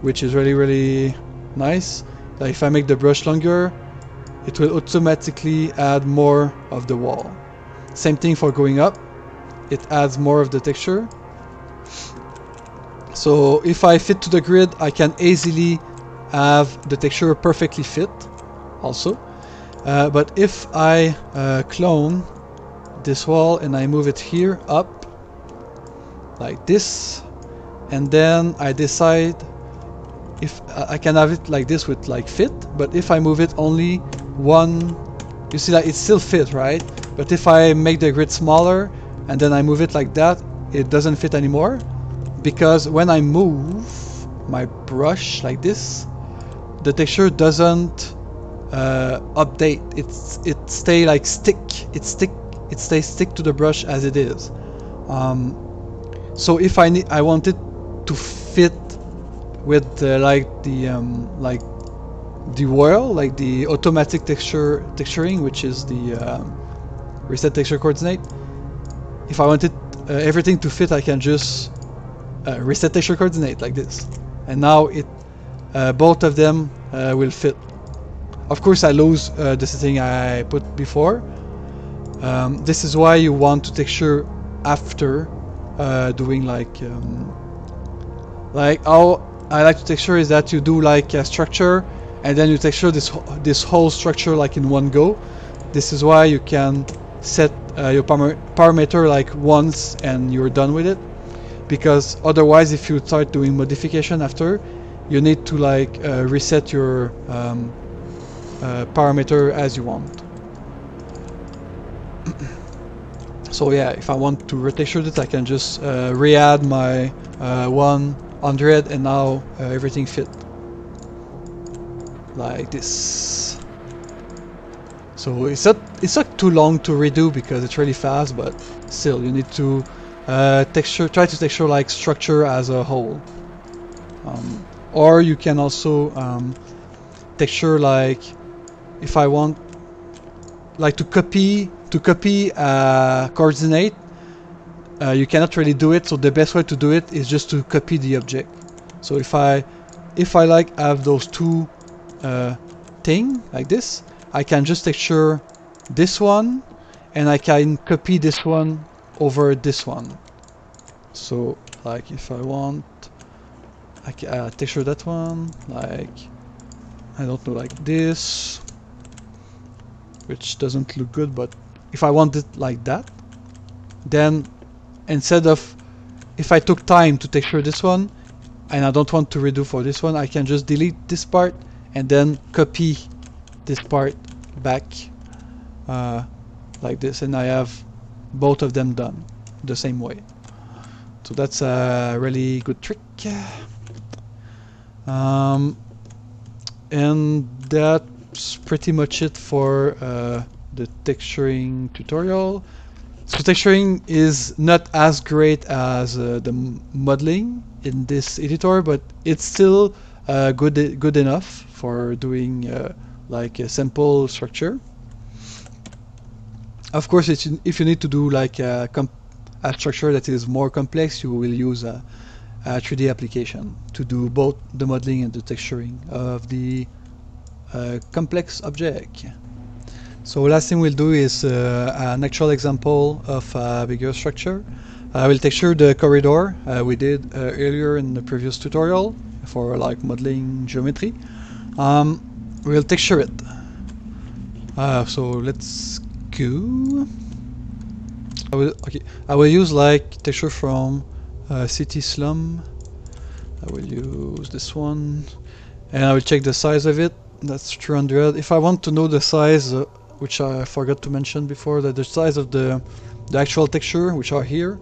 which is really nice. Like if I make the brush longer, it will automatically add more of the wall. Same thing for going up, it adds more of the texture. So if I fit to the grid, I can easily have the texture perfectly fit also. But if I clone this wall and I move it here up like this, and then I decide if I can have it like this with like fit, but if I move it only one, you see that it's still fit, right? But if I make the grid smaller and then I move it like that, it doesn't fit anymore, because when I move my brush like this, the texture doesn't update. It stay like stick. it stays stick to the brush as it is. So if I want it to fit with like the whirl, like the automatic texturing, which is the reset texture coordinate. If I wanted everything to fit, I can just reset texture coordinate like this, and now it both of them will fit. Of course, I lose the setting I put before. This is why you want to texture after doing like how I like to texture is that you do like a structure and then you texture this whole structure like in one go. This is why you can set your parameter like once and you're done with it, because otherwise if you start doing modification after, you need to like reset your parameter as you want. So yeah, if I want to retexture it, I can just re-add my 100 and now everything fit like this. So it's not too long to redo because it's really fast, but still you need to try to texture like structure as a whole. Or you can also texture like, if I want like to copy coordinate, you cannot really do it, so the best way to do it is just to copy the object. So if I like have those two thing like this, I can just texture this one and I can copy this one over this one. So like if I want, I can texture that one like, I don't know, like this, which doesn't look good, but if I want it like that, then instead of, if I took time to texture this one and I don't want to redo for this one, I can just delete this part and then copy this part back like this, and I have both of them done the same way. So that's a really good trick. And that's pretty much it for the texturing tutorial. So texturing is not as great as the modeling in this editor, but it's still good enough for doing like a simple structure. Of course, if you need to do like a structure that is more complex, you will use a 3D application to do both the modeling and the texturing of the complex object. So last thing we'll do is an actual example of a bigger structure. We'll texture the corridor we did earlier in the previous tutorial for like modeling geometry. We'll texture it. So let's go. I will use like texture from city slum. I will use this one, and I will check the size of it. That's 300. If I want to know the size, which I forgot to mention before, that the size of the actual texture, which are here,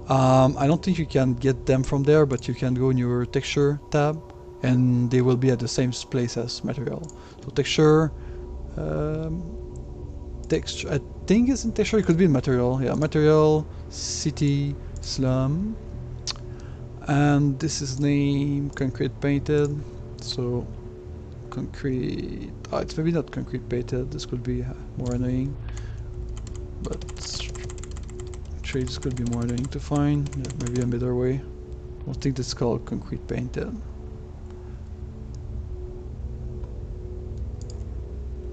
I don't think you can get them from there, but you can go in your texture tab and they will be at the same place as material. So texture, texture, I think it's in texture, it could be in material. Yeah, material, city, slum, and this is name concrete painted. So concrete, it's maybe not concrete painted, this could be more annoying, but actually this could be more annoying to find. Yeah, maybe a better way. I don't think that's called concrete painted.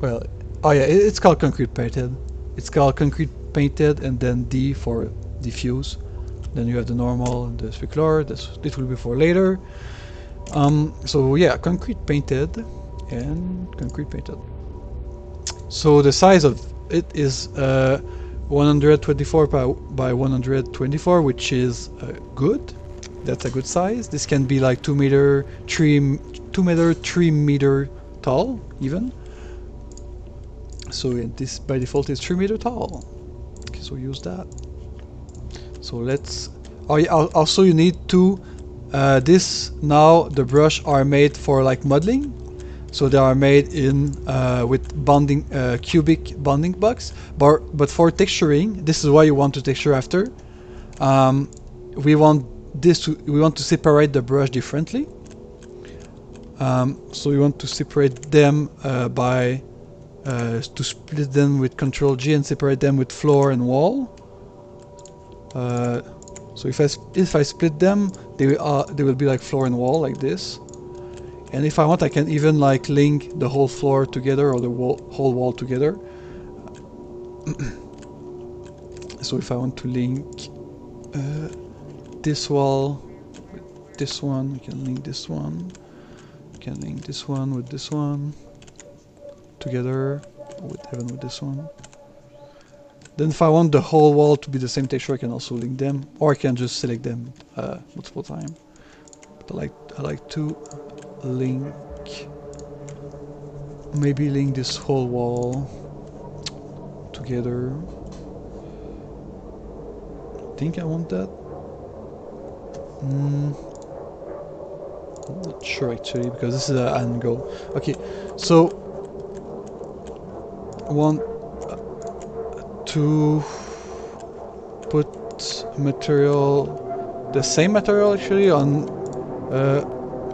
Well, oh yeah, it's called concrete painted. It's called concrete painted and then D for diffuse. Then you have the normal and the specular. This will be for later. So yeah, concrete painted and concrete painted. So the size of it is 124 by 124, which is good. That's a good size. This can be like 2 meter, 3 meter tall even. So this by default is 3 meter tall. Okay, so use that. So let's. Oh yeah, also you need to. This now the brush are made for like modeling. So they are made in with bonding cubic bonding box. But for texturing, this is why you want to texture after. We want to separate the brush differently. So we want to separate them by to split them with Ctrl G and separate them with floor and wall. So if I split them, they will be like floor and wall like this. And if I want, I can even like link the whole floor together or the whole wall together. So if I want to link this wall with this one, we can link this one. We can link this one with this one together, even with this one. Then if I want the whole wall to be the same texture, I can also link them, or I can just select them multiple times. But I like to link, maybe link this whole wall together. I think I want that. I'm not sure actually, because this is an angle. Okay, so I want to put material, the same material actually, on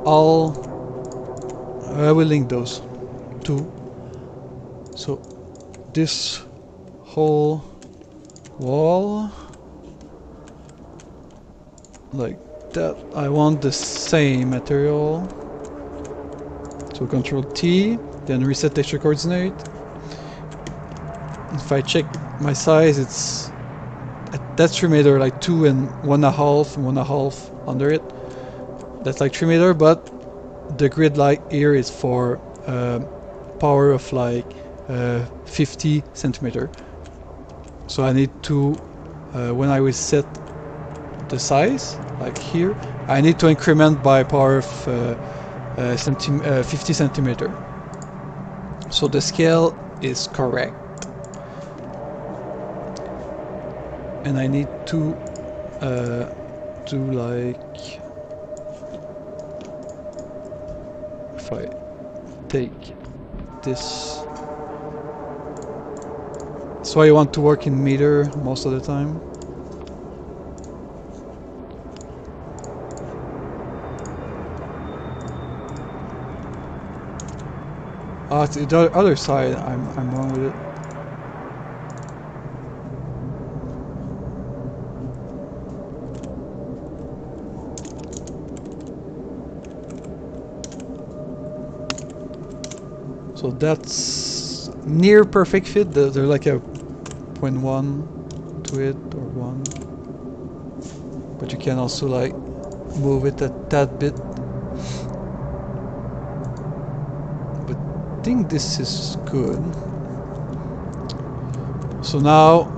all. I will link those two. So this whole wall, like that, I want the same material. So Ctrl T, then reset texture coordinate. If I check my size, it's that's 3 meter, like 2 and 1.5 and 1.5 under it. That's like 3 meter, but the grid like here is for power of like 50 centimeter. So I need to, when I will set the size, like here, I need to increment by power of 50 centimeter. So the scale is correct. And I need to do like, if I take this, so I want to work in meter most of the time. It's the other side, I'm wrong with it. So that's near perfect fit. There's like a 0.1 to it, or 1. But you can also like move it a tad bit. But I think this is good. So now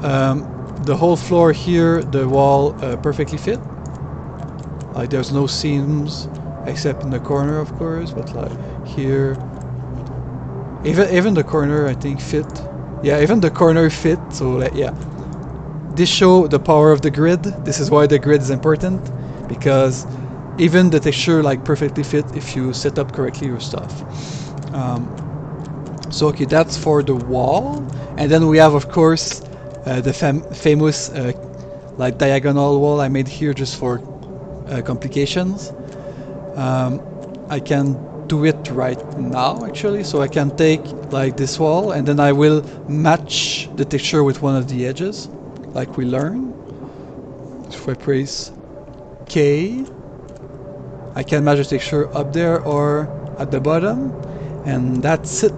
the whole floor here, the wall perfectly fit. Like there's no seams except in the corner, of course, but like here. Even the corner, I think, fit. Yeah, even the corner fit. So like, yeah, this shows the power of the grid. This is why the grid is important, because even the texture like perfectly fit if you set up correctly your stuff. So okay, that's for the wall, and then we have, of course, the famous like diagonal wall I made here just for complications. I can do it right now actually, so I can take like this wall and then I will match the texture with one of the edges like we learned. If I press K, I can match the texture up there or at the bottom, and that's it.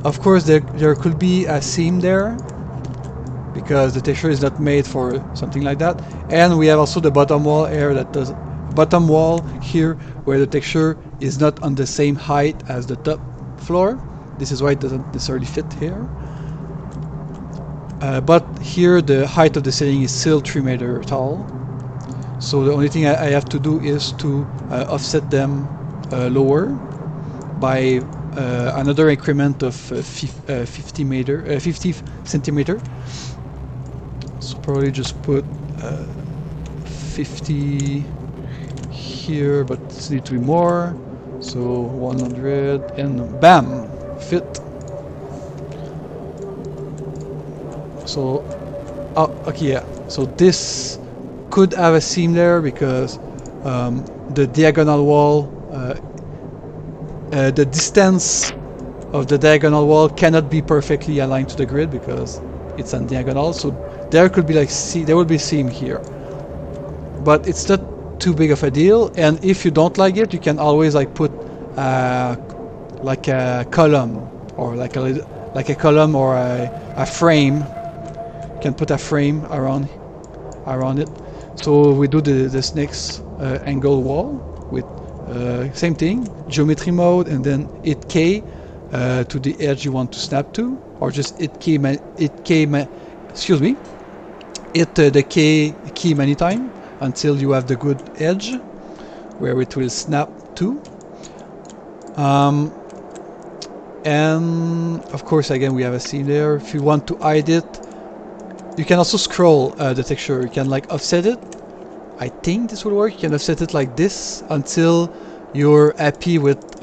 Of course there could be a seam there because the texture is not made for something like that, and we have also the bottom wall here that does bottom wall here where the texture is not on the same height as the top floor. This is why it doesn't necessarily fit here. But here the height of the ceiling is still 3 meters tall. So the only thing I have to do is to offset them lower by another increment of 50 centimeter. So probably just put 50 here, but it needs to be more. So 100 and bam, fit. So, oh, okay, yeah. So this could have a seam there because the diagonal wall, the distance of the diagonal wall cannot be perfectly aligned to the grid because it's on diagonal. So there could be like there will be a seam here, but it's not too big of a deal. And if you don't like it, you can always like put like a column or like a column or a frame. You can put a frame around it. So we do this next angle wall with same thing, geometry mode, and then hit K to the edge you want to snap to, or just hit excuse me, hit the K key many times until you have the good edge where it will snap to. And of course, again, we have a seam there. If you want to hide it, you can also scroll the texture. You can like offset it. I think this will work. You can offset it like this until you're happy with,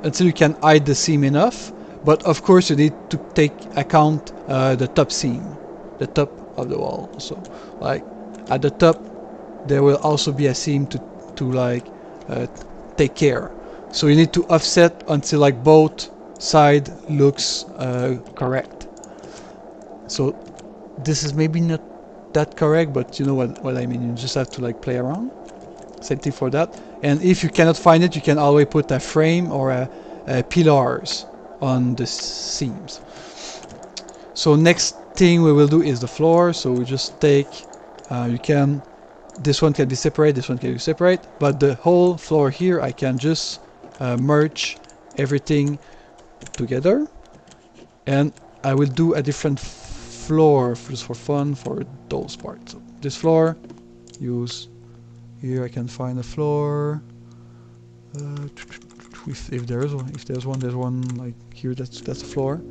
until you can hide the seam enough. But of course, you need to take account the top seam, the top of the wall. So, like at the top, there will also be a seam to like take care. So you need to offset until like both side looks correct. So this is maybe not that correct, but you know what I mean. You just have to like play around. Same thing for that. And if you cannot find it, you can always put a frame or a pillars on the seams. So next thing we will do is the floor. So we just take, this one can be separate, this one can be separate, but the whole floor here I can just merge everything together, and I will do a different floor just for fun for those parts. So this floor, use here. I can find a floor. If there's one like here. That's a floor.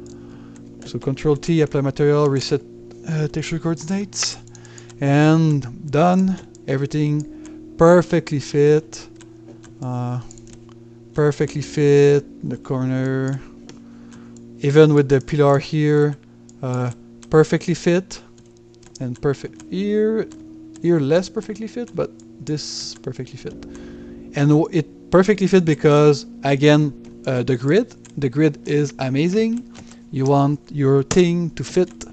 So Control T, apply material, reset texture coordinates, and done. Everything perfectly fit. Perfectly fit in the corner. Even with the pillar here, perfectly fit, and perfect here less perfectly fit, but this perfectly fit, and it perfectly fit because again the grid is amazing. You want your thing to fit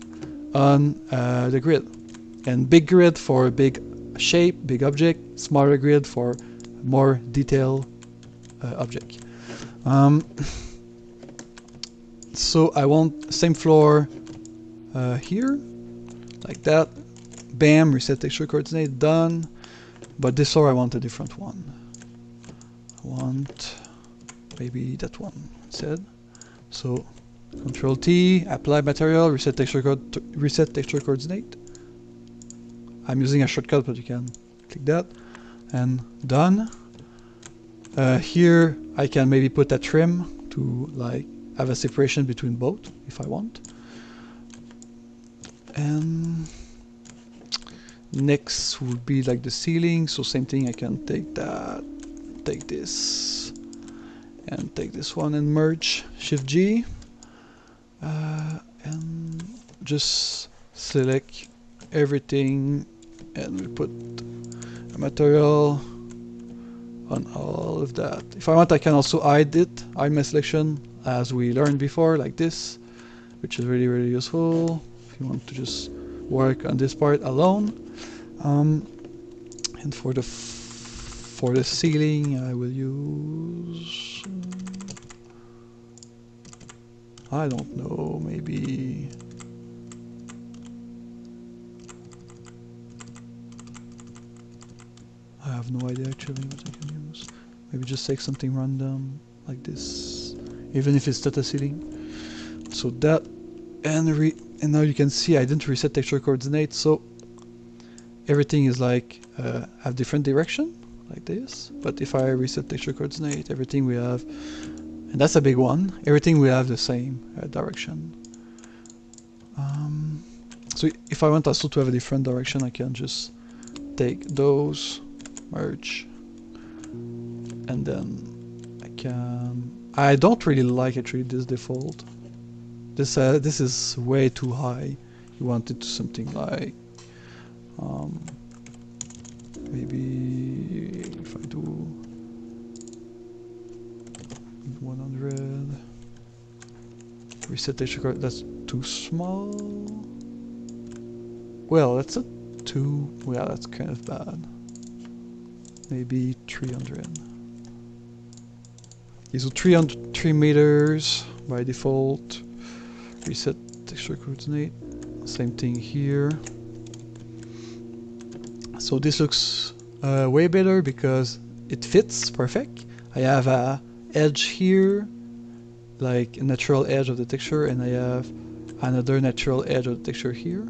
on the grid, and big grid for big shape, big object, smaller grid for more detail object. So I want same floor here, like that. Bam, reset texture coordinate, done. But this floor I want a different one. I want maybe that one instead. So Control T, apply material, reset texture coordinate. I'm using a shortcut, but you can click that, and done. Here I can maybe put a trim to like have a separation between both if I want. And next would be like the ceiling. So same thing, I can take that, take this, and take this one and merge. Shift G, and just select everything, and we put a material on all of that. If I want, I can also hide my selection as we learned before, like this, which is really, really useful if you want to just work on this part alone. And for the ceiling, I will use, I don't know, maybe I have no idea actually what I can use. Maybe just take something random like this, even if it's not a ceiling. So that, and now you can see I didn't reset texture coordinates, so everything is like have different direction like this. But if I reset texture coordinate, everything we have, and that's a big one, everything will have the same direction. So if I want also to have a different direction, I can just take those, merge, and then I don't really like actually this default. This is way too high. You want it to something like maybe if I do 100 reset texture card, that's too small. Well, that's a too, well, that's kind of bad. Maybe 300. Okay, so 3 meters by default. Reset texture coordinate. Same thing here. So this looks way better because it fits perfect. I have a edge here, like a natural edge of the texture, and I have another natural edge of the texture here.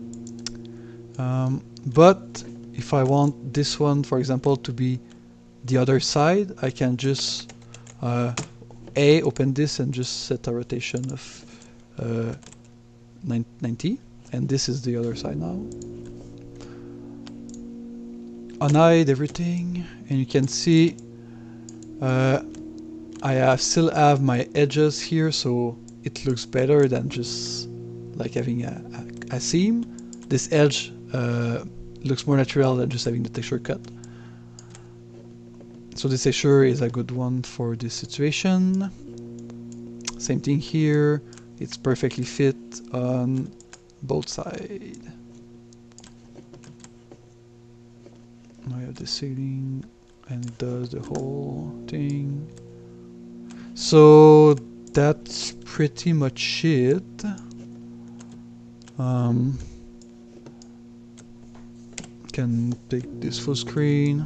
But if I want this one, for example, to be the other side, I can just open this and just set a rotation of 90, and this is the other side now. Unhide everything, and you can see I still have my edges here, so it looks better than just like having a seam. This edge looks more natural than just having the texture cut. So this texture is a good one for this situation. Same thing here, it's perfectly fit on both sides. I have the ceiling and it does the whole thing. So that's pretty much it. Can take this full screen.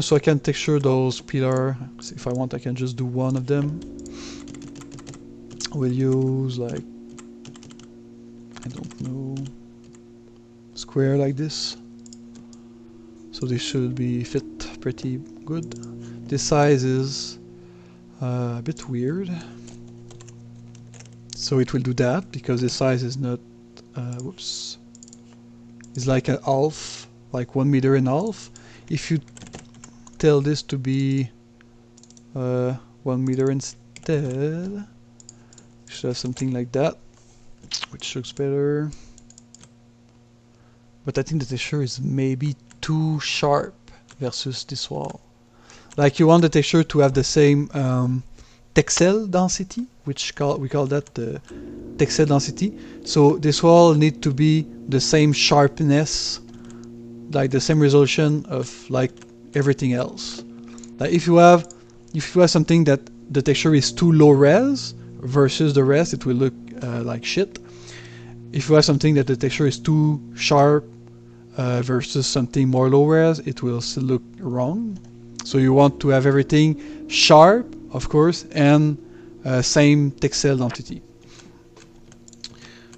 So I can texture those pillars. If I want, I can just do one of them. We'll use like, I don't know, square like this. So this should be fit pretty good. This size is a bit weird. So it will do that because the size is not, whoops, it's like a half, like 1 meter and a half. If you tell this to be 1 meter instead, you should have something like that, which looks better. But I think the texture is maybe too sharp versus this wall. Like you want the texture to have the same texel density, which we call that the texel density. So this wall need to be the same sharpness, like the same resolution of like everything else. Like if you have something that the texture is too low res versus the rest, it will look like shit. If you have something that the texture is too sharp versus something more low res, it will still look wrong. So you want to have everything sharp, of course, and same texel density.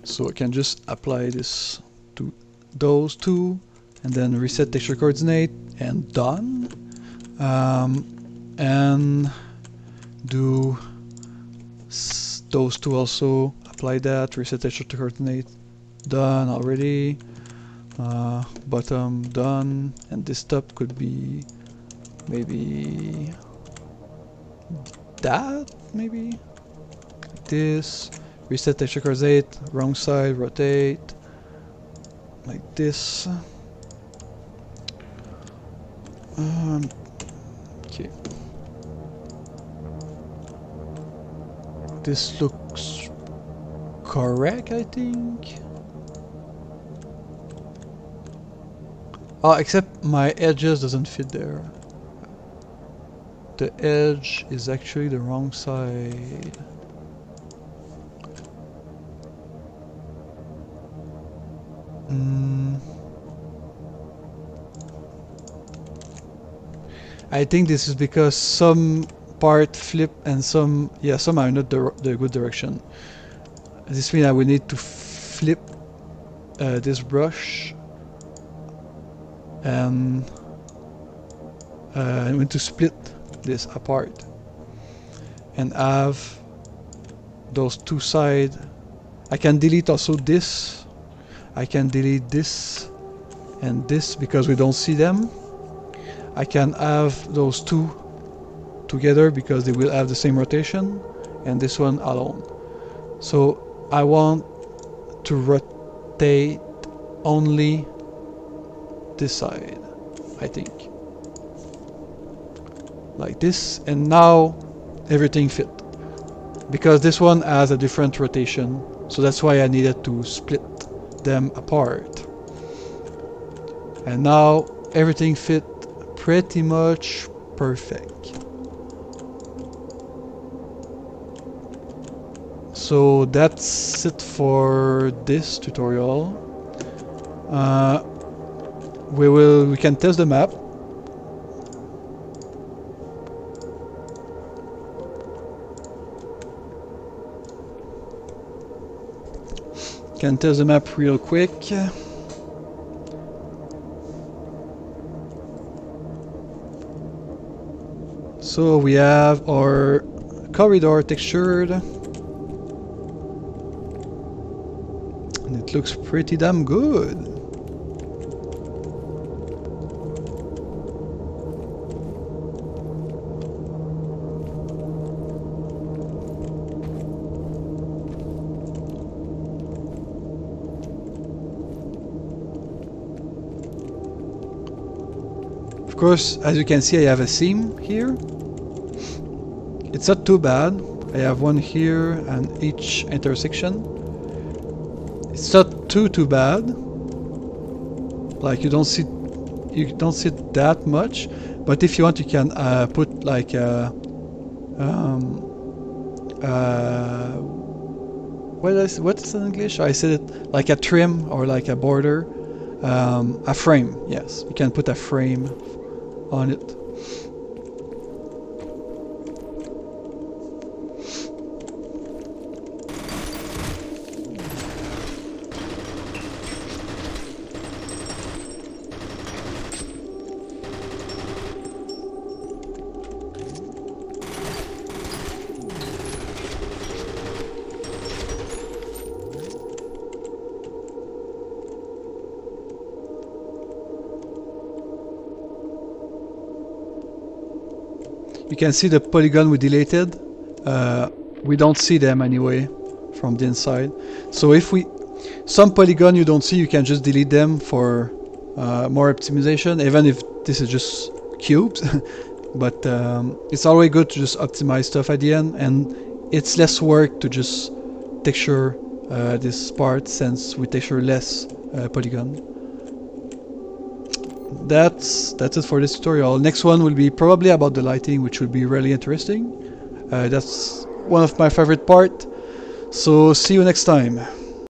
So I can just apply this to those two, and then reset texture coordinate, and done. And do those two also, apply that, reset texture coordinate, done already. Bottom done, and this top could be maybe that, maybe like this. Reset texture coordinate, wrong side, rotate like this. Okay, this looks correct, I think. Except my edges doesn't fit there. The edge is actually the wrong side. I think this is because some part flip and some are not the good direction. This means I will need to flip this brush, and I want to split this apart and have those two sides. I can delete also this. I can delete this and this because we don't see them. I can have those two together because they will have the same rotation, and this one alone. So I want to rotate only this side, I think. Like this, and now everything fit. Because this one has a different rotation, so that's why I needed to split them apart. And now everything fit pretty much perfect. So that's it for this tutorial. We can test the map. Can test the map real quick. So we have our corridor textured. And it looks pretty damn good. Of course, as you can see, I have a seam here. It's not too bad. I have one here and each intersection. It's not too bad. Like you don't see that much. But if you want, you can put like a what's in English? I said it like a trim or like a border. A frame, yes. You can put a frame on it. You can see the polygon we deleted. We don't see them anyway from the inside. So if some polygon you don't see, you can just delete them for more optimization, even if this is just cubes. But it's always good to just optimize stuff at the end, and it's less work to just texture this part since we texture less polygon. That's it for this tutorial. Next one will be probably about the lighting, which will be really interesting. That's one of my favorite parts. So see you next time.